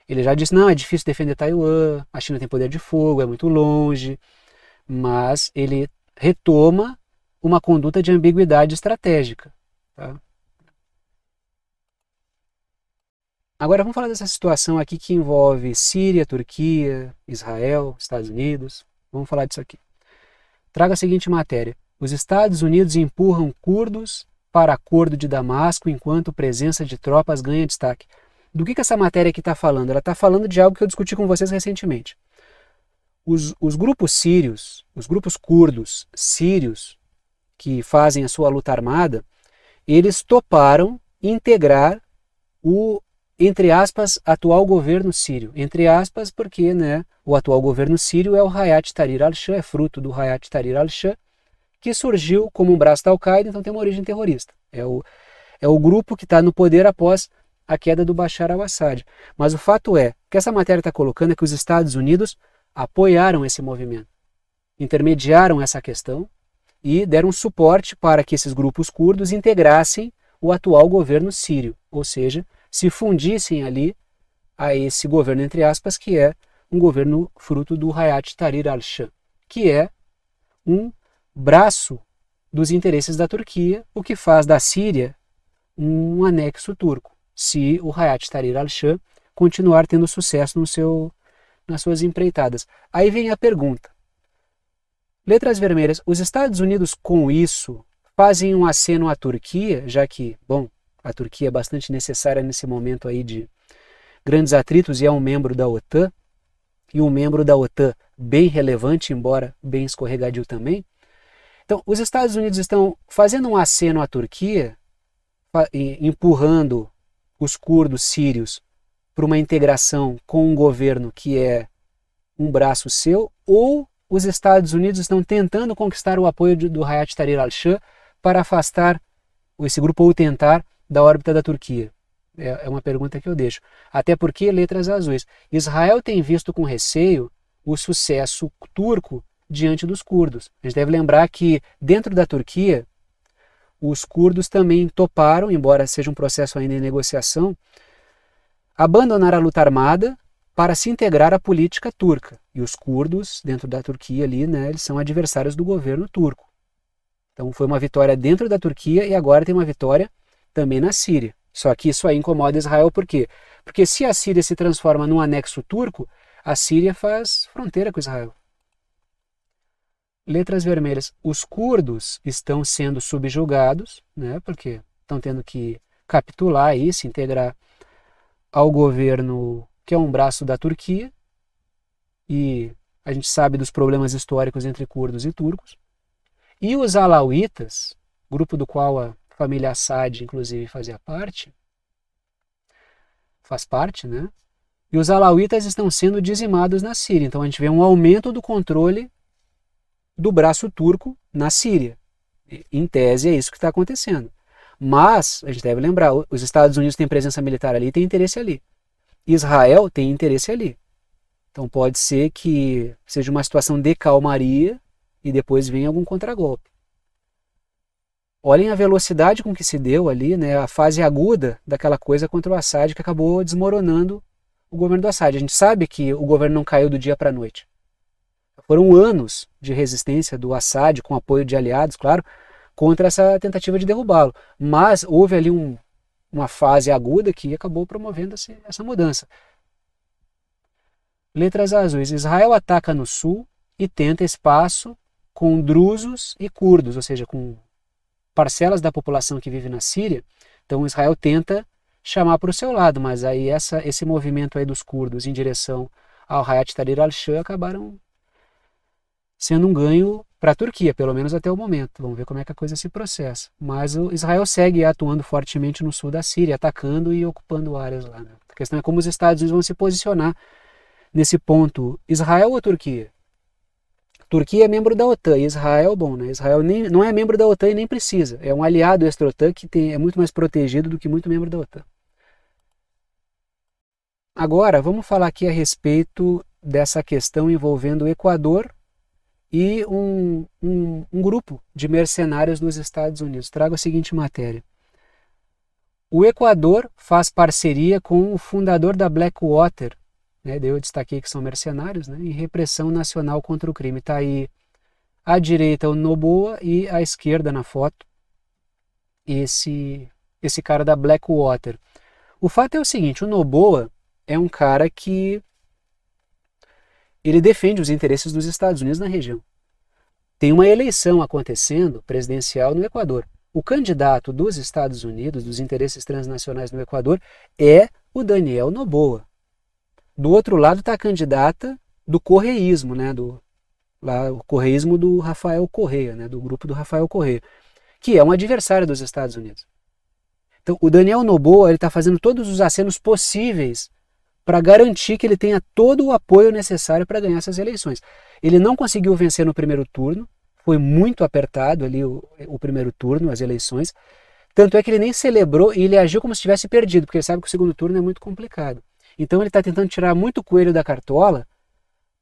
Ele já disse, não, é difícil defender Taiwan, a China tem poder de fogo, é muito longe, mas ele retoma uma conduta de ambiguidade estratégica. Tá? Agora vamos falar dessa situação aqui que envolve Síria, Turquia, Israel, Estados Unidos. Vamos falar disso aqui. Traga a seguinte matéria. Os Estados Unidos empurram curdos para acordo de Damasco enquanto presença de tropas ganha destaque. Do que essa matéria aqui está falando? Ela está falando de algo que eu discuti com vocês recentemente. Os grupos sírios, os grupos curdos sírios que fazem a sua luta armada, eles toparam integrar o, entre aspas, atual governo sírio. Entre aspas, porque o atual governo sírio é o Hayat Tahrir al-Sham, é fruto do Hayat Tahrir al-Sham, que surgiu como um braço da Al-Qaeda, então tem uma origem terrorista. É o grupo que está no poder após a queda do Bashar al-Assad. Mas o fato é, que essa matéria está colocando é que os Estados Unidos apoiaram esse movimento, intermediaram essa questão e deram suporte para que esses grupos curdos integrassem o atual governo sírio, ou seja, se fundissem ali a esse governo, entre aspas, que é um governo fruto do Hayat Tahrir al-Sham, que é um braço dos interesses da Turquia, o que faz da Síria um anexo turco, se o Hayat Tahrir al-Sham continuar tendo sucesso nas suas empreitadas. Aí vem a pergunta. Letras vermelhas. Os Estados Unidos, com isso, fazem um aceno à Turquia, já que, a Turquia é bastante necessária nesse momento aí de grandes atritos e é um membro da OTAN, e um membro da OTAN bem relevante, embora bem escorregadio também. Então, os Estados Unidos estão fazendo um aceno à Turquia, empurrando os curdos sírios para uma integração com um governo que é um braço seu, ou os Estados Unidos estão tentando conquistar o apoio do Hayat Tahrir al-Sham para afastar esse grupo ou tentar da órbita da Turquia? É uma pergunta que eu deixo. Até porque, letras azuis, Israel tem visto com receio o sucesso turco diante dos curdos. A gente deve lembrar que dentro da Turquia, os curdos também toparam, embora seja um processo ainda em negociação, abandonar a luta armada para se integrar à política turca. E os curdos, dentro da Turquia ali, eles são adversários do governo turco. Então foi uma vitória dentro da Turquia e agora tem uma vitória também na Síria. Só que isso aí incomoda Israel por quê? Porque se a Síria se transforma num anexo turco, a Síria faz fronteira com Israel. Letras vermelhas. Os curdos estão sendo subjugados, porque estão tendo que capitular e se integrar ao governo que é um braço da Turquia, e a gente sabe dos problemas históricos entre curdos e turcos, e os alauítas, grupo do qual a família Assad, inclusive, faz parte, né? E os alauítas estão sendo dizimados na Síria. Então a gente vê um aumento do controle do braço turco na Síria. Em tese é isso que está acontecendo. Mas, a gente deve lembrar, os Estados Unidos têm presença militar ali e têm interesse ali. Israel tem interesse ali. Então pode ser que seja uma situação de calmaria e depois venha algum contragolpe. Olhem a velocidade com que se deu ali, né, a fase aguda daquela coisa contra o Assad, que acabou desmoronando o governo do Assad. A gente sabe que o governo não caiu do dia para a noite. Foram anos de resistência do Assad, com apoio de aliados, claro, contra essa tentativa de derrubá-lo. Mas houve ali uma fase aguda que acabou promovendo essa mudança. Letras azuis. Israel ataca no sul e tenta espaço com drusos e curdos, ou seja, com parcelas da população que vive na Síria. Então Israel tenta chamar para o seu lado, mas aí esse movimento aí dos curdos em direção ao Hayat Tahrir al-Sham acabaram sendo um ganho para a Turquia, pelo menos até o momento. Vamos ver como é que a coisa se processa. Mas o Israel segue atuando fortemente no sul da Síria, atacando e ocupando áreas lá, né? A questão é como os Estados Unidos vão se posicionar nesse ponto. Israel ou Turquia? Turquia é membro da OTAN e Israel, bom, né? Israel não é membro da OTAN e nem precisa. É um aliado extra-OTAN que é muito mais protegido do que muito membro da OTAN. Agora, vamos falar aqui a respeito dessa questão envolvendo o Equador e um grupo de mercenários dos Estados Unidos. Trago a seguinte matéria. O Equador faz parceria com o fundador da Blackwater, né? Eu destaquei que são mercenários, né? Em repressão nacional contra o crime. Está aí à direita o Noboa e à esquerda na foto esse cara da Blackwater. O fato é o seguinte, o Noboa é um cara que ele defende os interesses dos Estados Unidos na região. Tem uma eleição acontecendo, presidencial, no Equador. O candidato dos Estados Unidos, dos interesses transnacionais no Equador, é o Daniel Noboa. Do outro lado está a candidata do correísmo, né, o correísmo do Rafael Correa, né, do grupo do Rafael Correa, que é um adversário dos Estados Unidos. Então, o Daniel Noboa está fazendo todos os acenos possíveis para garantir que ele tenha todo o apoio necessário para ganhar essas eleições. Ele não conseguiu vencer no primeiro turno, foi muito apertado ali o primeiro turno, as eleições, tanto é que ele nem celebrou e ele agiu como se tivesse perdido, porque ele sabe que o segundo turno é muito complicado. Então ele está tentando tirar muito coelho da cartola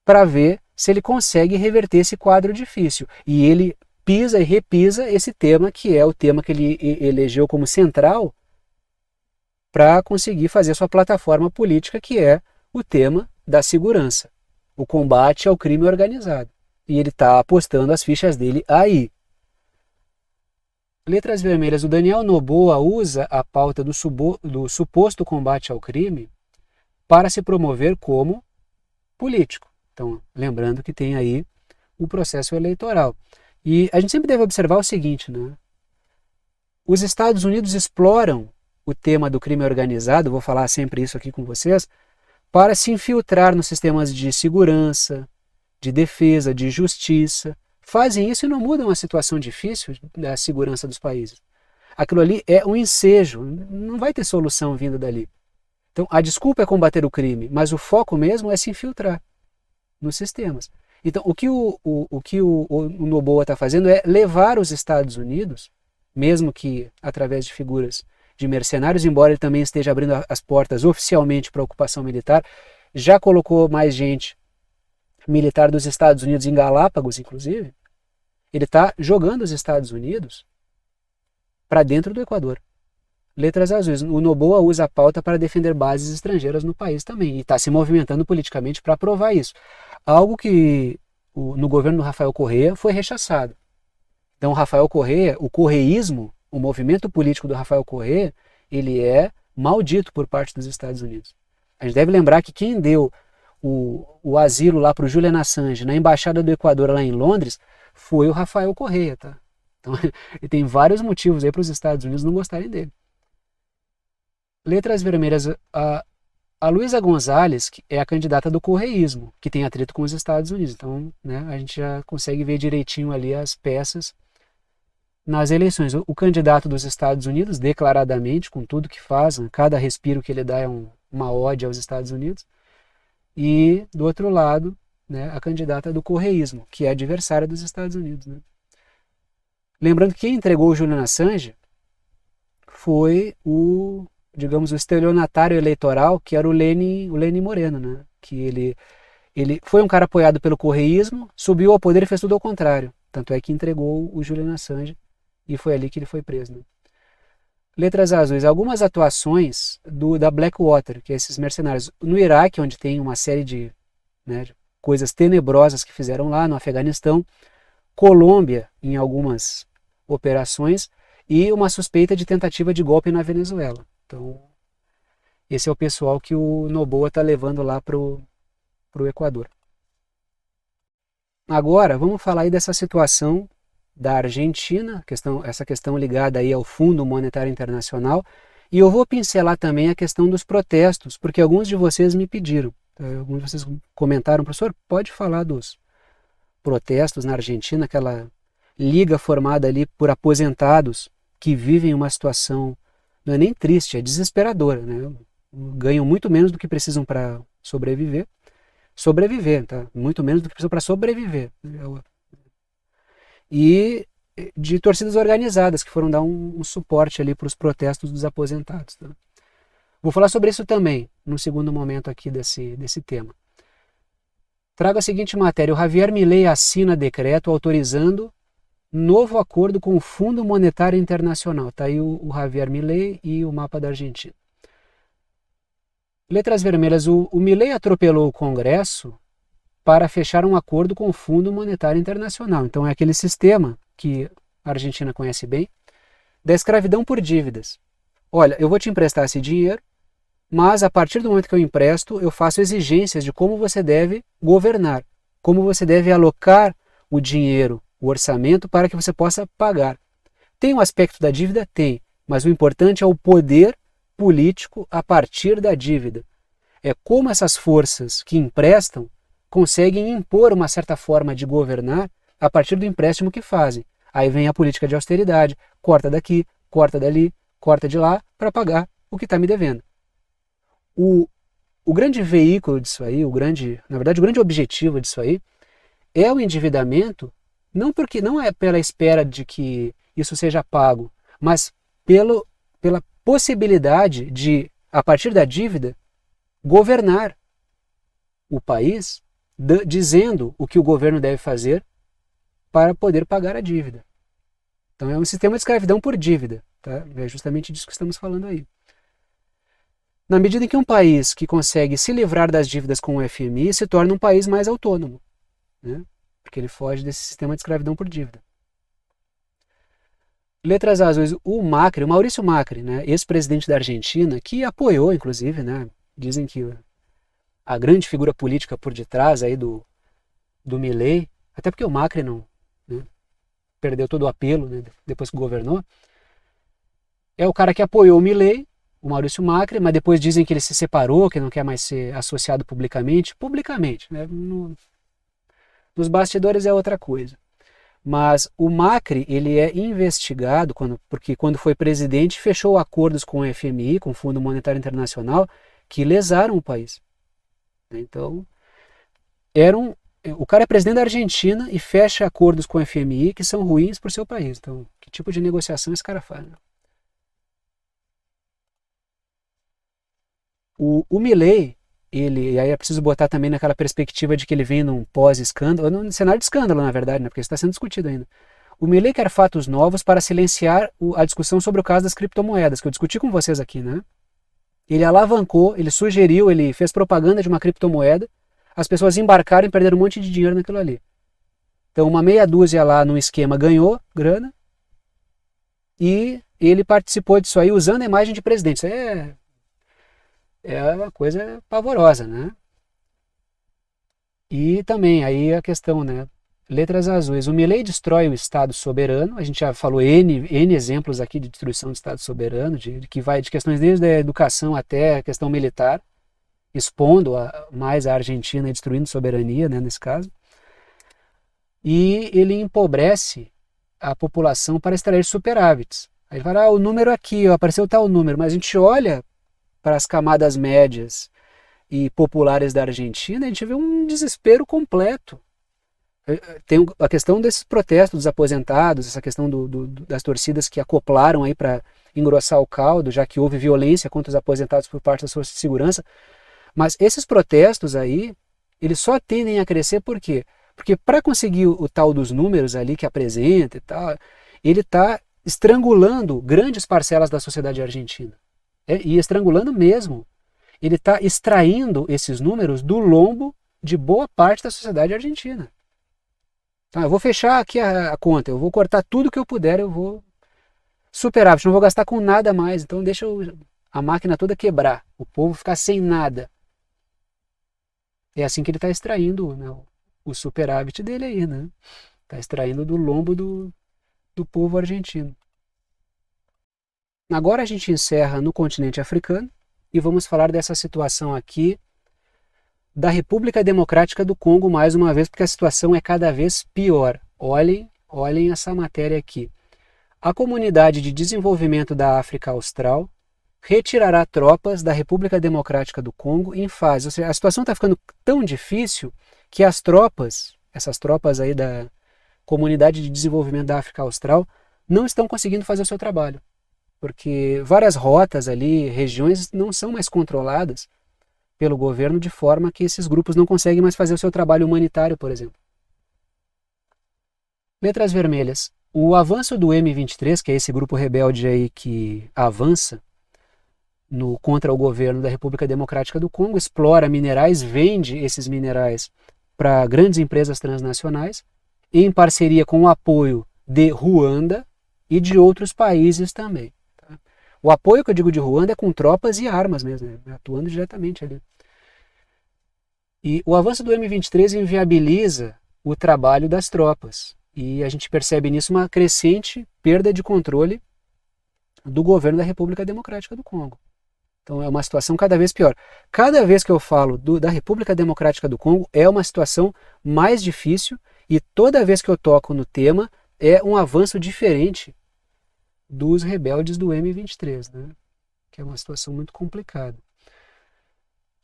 para ver se ele consegue reverter esse quadro difícil. E ele pisa e repisa esse tema, que é o tema que ele elegeu como central para conseguir fazer a sua plataforma política, que é o tema da segurança, o combate ao crime organizado. E ele está apostando as fichas dele aí. Letras vermelhas. O Daniel Noboa usa a pauta do suposto combate ao crime para se promover como político. Então, lembrando que tem aí o processo eleitoral. E a gente sempre deve observar o seguinte, né? Os Estados Unidos exploram o tema do crime organizado, vou falar sempre isso aqui com vocês, para se infiltrar nos sistemas de segurança, de defesa, de justiça. Fazem isso e não mudam a situação difícil da segurança dos países. Aquilo ali é um ensejo, não vai ter solução vindo dali. Então, a desculpa é combater o crime, mas o foco mesmo é se infiltrar nos sistemas. Então, o que o Noboa está fazendo é levar os Estados Unidos, mesmo que através de figuras de mercenários, embora ele também esteja abrindo as portas oficialmente para a ocupação militar, já colocou mais gente militar dos Estados Unidos em Galápagos, inclusive. Ele está jogando os Estados Unidos para dentro do Equador. Letras azuis. O Noboa usa a pauta para defender bases estrangeiras no país também e está se movimentando politicamente para provar isso. Algo que no governo do Rafael Correa foi rechaçado. Então, o Rafael Correa, o correísmo, o movimento político do Rafael Correa, ele é maldito por parte dos Estados Unidos. A gente deve lembrar que quem deu o asilo lá para o Julian Assange na embaixada do Equador lá em Londres foi o Rafael Correa, tá? Então, ele tem vários motivos aí para os Estados Unidos não gostarem dele. Letras vermelhas. A Luísa Gonzalez é a candidata do correísmo, que tem atrito com os Estados Unidos. Então, né, a gente já consegue ver direitinho ali as peças nas eleições. O candidato dos Estados Unidos, declaradamente, com tudo que faz, né, cada respiro que ele dá é uma ode aos Estados Unidos. E, do outro lado, né, a candidata do correísmo, que é adversária dos Estados Unidos. Né? Lembrando que quem entregou o Julian Assange foi o estelionatário eleitoral, que era o Lenin Moreno, né? Que ele foi um cara apoiado pelo correísmo, subiu ao poder e fez tudo ao contrário. Tanto é que entregou o Julian Assange e foi ali que ele foi preso. Né? Letras azuis, algumas atuações da Blackwater, que é esses mercenários no Iraque, onde tem uma série de coisas tenebrosas que fizeram lá, no Afeganistão, Colômbia, em algumas operações, e uma suspeita de tentativa de golpe na Venezuela. Então, esse é o pessoal que o Noboa está levando lá para o Equador. Agora, vamos falar aí dessa situação da Argentina, essa questão ligada aí ao Fundo Monetário Internacional, e eu vou pincelar também a questão dos protestos, porque alguns de vocês me pediram, alguns de vocês comentaram, professor, pode falar dos protestos na Argentina, aquela liga formada ali por aposentados que vivem uma situação, não é nem triste, é desesperadora, né? Ganham muito menos do que precisam para sobreviver, tá? Muito menos do que precisam para sobreviver. E de torcidas organizadas que foram dar um suporte ali para os protestos dos aposentados. Tá? Vou falar sobre isso também, no segundo momento aqui desse tema. Trago a seguinte matéria, o Javier Milei assina decreto autorizando novo acordo com o Fundo Monetário Internacional. Está aí o Javier Milei e o mapa da Argentina. Letras vermelhas, o Milei atropelou o Congresso para fechar um acordo com o Fundo Monetário Internacional. Então é aquele sistema que a Argentina conhece bem, da escravidão por dívidas. Olha, eu vou te emprestar esse dinheiro, mas a partir do momento que eu empresto, eu faço exigências de como você deve governar, como você deve alocar o dinheiro, o orçamento, para que você possa pagar. Tem um aspecto da dívida? Tem, mas o importante é o poder político a partir da dívida. É como essas forças que emprestam conseguem impor uma certa forma de governar a partir do empréstimo que fazem. Aí vem a política de austeridade, corta daqui, corta dali, corta de lá, para pagar o que está me devendo. O grande veículo disso aí, o grande objetivo disso aí, é o endividamento, não é pela espera de que isso seja pago, mas pela possibilidade de, a partir da dívida, governar o país, dizendo o que o governo deve fazer para poder pagar a dívida. Então é um sistema de escravidão por dívida. Tá? É justamente disso que estamos falando aí. Na medida em que um país que consegue se livrar das dívidas com o FMI se torna um país mais autônomo, né? Porque ele foge desse sistema de escravidão por dívida. Letras azuis, o Maurício Macri, né, ex-presidente da Argentina, que apoiou, inclusive, né, dizem que a grande figura política por detrás aí do Milei, até porque o Macri não, né, perdeu todo o apelo, né, depois que governou, é o cara que apoiou o Milei, o Maurício Macri, mas depois dizem que ele se separou, que não quer mais ser associado publicamente, né, nos bastidores é outra coisa. Mas o Macri, ele é investigado, porque quando foi presidente fechou acordos com o FMI, com o Fundo Monetário Internacional, que lesaram o país. Então, o cara é presidente da Argentina e fecha acordos com o FMI que são ruins para o seu país. Então, que tipo de negociação esse cara faz? Né? O Milei, e aí é preciso botar também naquela perspectiva de que ele vem num pós-escândalo, num cenário de escândalo, na verdade, né, porque isso está sendo discutido ainda. O Milei quer fatos novos para silenciar a discussão sobre o caso das criptomoedas, que eu discuti com vocês aqui, né? Ele alavancou, ele sugeriu, ele fez propaganda de uma criptomoeda, as pessoas embarcaram e perderam um monte de dinheiro naquilo ali. Então uma meia dúzia lá no esquema ganhou grana e ele participou disso aí usando a imagem de presidente. Isso é uma coisa pavorosa, né? E também aí a questão, né? Letras azuis. O Milei destrói o Estado soberano. A gente já falou N exemplos aqui de destruição do Estado soberano, que vai de questões desde a educação até a questão militar. expondo mais a Argentina e destruindo soberania, né, nesse caso. E ele empobrece a população para extrair superávites. Aí ele fala, o número aqui, ó, apareceu tal número, mas a gente olha para as camadas médias e populares da Argentina, a gente vê um desespero completo. Tem a questão desses protestos dos aposentados, essa questão das torcidas que acoplaram aí para engrossar o caldo, já que houve violência contra os aposentados por parte das forças de segurança. Mas esses protestos aí, eles só tendem a crescer por quê? Porque para conseguir o tal dos números ali que apresenta e tal, ele está estrangulando grandes parcelas da sociedade argentina. E estrangulando mesmo. Ele está extraindo esses números do lombo de boa parte da sociedade argentina. Então, eu vou fechar aqui a conta, eu vou cortar tudo que eu puder, eu vou superávit, não vou gastar com nada mais, então deixa a máquina toda quebrar, o povo ficar sem nada. É assim que ele está extraindo, né, o superávit dele aí, né? Está extraindo do lombo do povo argentino. Agora a gente encerra no continente africano e vamos falar dessa situação aqui da República Democrática do Congo mais uma vez, porque a situação é cada vez pior. Olhem essa matéria aqui. A Comunidade de Desenvolvimento da África Austral retirará tropas da República Democrática do Congo em fase. Ou seja, a situação está ficando tão difícil que essas tropas aí da Comunidade de Desenvolvimento da África Austral, não estão conseguindo fazer o seu trabalho. Porque várias rotas ali, regiões não são mais controladas pelo governo, de forma que esses grupos não conseguem mais fazer o seu trabalho humanitário, por exemplo. Letras vermelhas. O avanço do M23, que é esse grupo rebelde aí que avança contra o governo da República Democrática do Congo, explora minerais, vende esses minerais para grandes empresas transnacionais, em parceria com o apoio de Ruanda e de outros países também. Tá? O apoio que eu digo de Ruanda é com tropas e armas mesmo, né? Atuando diretamente ali. E o avanço do M23 inviabiliza o trabalho das tropas. E a gente percebe nisso uma crescente perda de controle do governo da República Democrática do Congo. Então é uma situação cada vez pior. Cada vez que eu falo da República Democrática do Congo é uma situação mais difícil e toda vez que eu toco no tema é um avanço diferente dos rebeldes do M23, né? Que é uma situação muito complicada.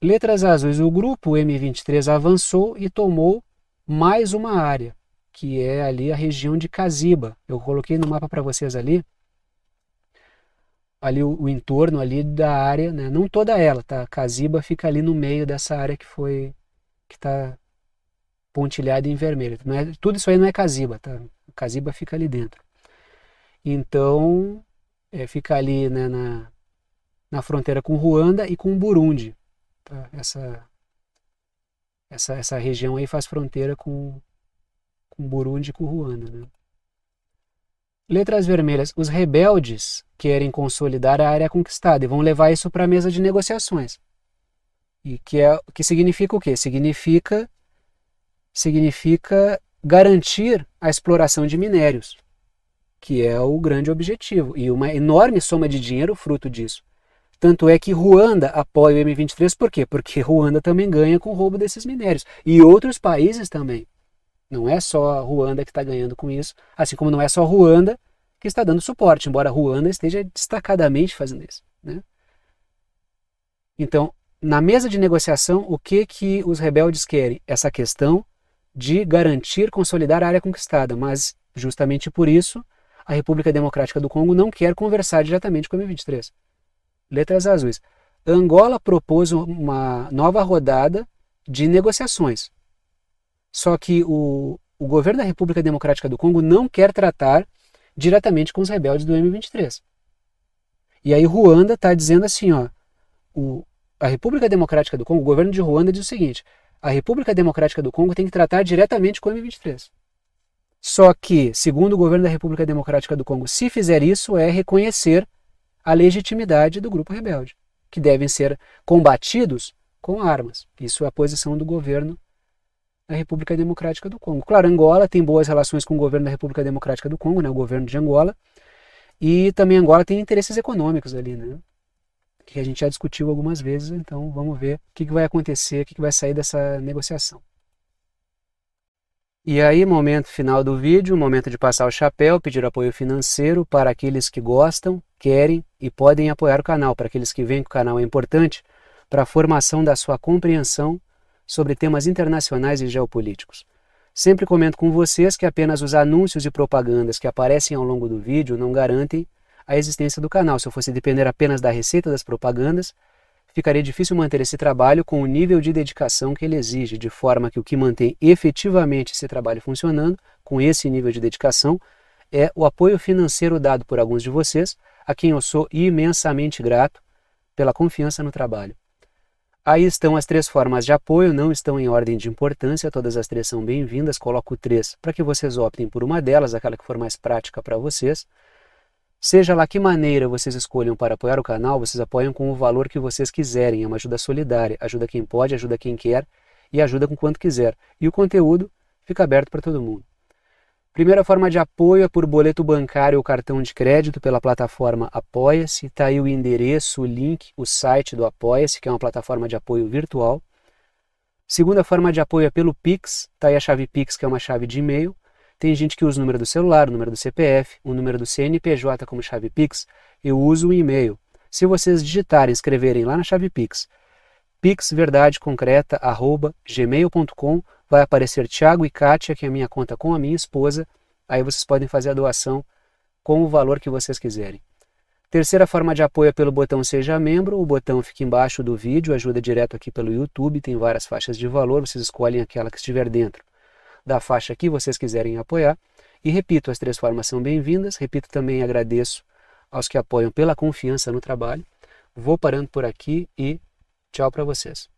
Letras azuis, o grupo M23 avançou e tomou mais uma área, que é ali a região de Caziba. Eu coloquei no mapa para vocês ali o entorno ali da área, né? Não toda ela, tá? Caziba fica ali no meio dessa área que está pontilhada em vermelho. Tudo isso aí não é Caziba, tá? Caziba fica ali dentro. Então, fica ali, né, na fronteira com Ruanda e com Burundi. Tá? Essa região aí faz fronteira com Burundi e com Ruanda, né? Letras vermelhas. Os rebeldes querem consolidar a área conquistada e vão levar isso para a mesa de negociações. E que significa o quê? Significa garantir a exploração de minérios, que é o grande objetivo. E uma enorme soma de dinheiro fruto disso. Tanto é que Ruanda apoia o M23, por quê? Porque Ruanda também ganha com o roubo desses minérios. E outros países também. Não é só a Ruanda que está ganhando com isso, assim como não é só a Ruanda que está dando suporte, embora a Ruanda esteja destacadamente fazendo isso, né? Então, na mesa de negociação, o que os rebeldes querem? Essa questão de garantir, consolidar a área conquistada, mas justamente por isso a República Democrática do Congo não quer conversar diretamente com o M23. Letras azuis. Angola propôs uma nova rodada de negociações. Só que o governo da República Democrática do Congo não quer tratar diretamente com os rebeldes do M23. E aí Ruanda está dizendo assim, ó, a República Democrática do Congo, o governo de Ruanda diz o seguinte, a República Democrática do Congo tem que tratar diretamente com o M23. Só que, segundo o governo da República Democrática do Congo, se fizer isso é reconhecer a legitimidade do grupo rebelde, que devem ser combatidos com armas. Isso é a posição do governo da República Democrática do Congo. Claro, Angola tem boas relações com o governo da República Democrática do Congo, né, o governo de Angola, e também Angola tem interesses econômicos ali, né? que a gente já discutiu algumas vezes, então vamos ver o que vai acontecer, o que vai sair dessa negociação. E aí, momento final do vídeo, momento de passar o chapéu, pedir apoio financeiro para aqueles que gostam, querem e podem apoiar o canal, para aqueles que veem que o canal é importante para a formação da sua compreensão sobre temas internacionais e geopolíticos. Sempre comento com vocês que apenas os anúncios e propagandas que aparecem ao longo do vídeo não garantem a existência do canal. Se eu fosse depender apenas da receita das propagandas, ficaria difícil manter esse trabalho com o nível de dedicação que ele exige, de forma que o que mantém efetivamente esse trabalho funcionando, com esse nível de dedicação, é o apoio financeiro dado por alguns de vocês, a quem eu sou imensamente grato pela confiança no trabalho. Aí estão as 3 formas de apoio, não estão em ordem de importância, todas as 3 são bem-vindas, coloco 3 para que vocês optem por uma delas, aquela que for mais prática para vocês. Seja lá que maneira vocês escolham para apoiar o canal, vocês apoiam com o valor que vocês quiserem, é uma ajuda solidária, ajuda quem pode, ajuda quem quer e ajuda com quanto quiser. E o conteúdo fica aberto para todo mundo. Primeira forma de apoio é por boleto bancário ou cartão de crédito pela plataforma Apoia-se. Está aí o endereço, o link, o site do Apoia-se, que é uma plataforma de apoio virtual. Segunda forma de apoio é pelo Pix. Está aí a chave Pix, que é uma chave de e-mail. Tem gente que usa o número do celular, o número do CPF, o número do CNPJ como chave Pix. Eu uso o e-mail. Se vocês digitarem, escreverem lá na chave Pix, pixverdadeconcreta@gmail.com, vai aparecer Thiago e Kátia, que é a minha conta com a minha esposa. Aí vocês podem fazer a doação com o valor que vocês quiserem. Terceira forma de apoio é pelo botão Seja Membro. O botão fica embaixo do vídeo, ajuda direto aqui pelo YouTube. Tem várias faixas de valor, vocês escolhem aquela que estiver dentro da faixa que vocês quiserem apoiar. E repito, as 3 formas são bem-vindas. Repito também, agradeço aos que apoiam pela confiança no trabalho. Vou parando por aqui e tchau para vocês.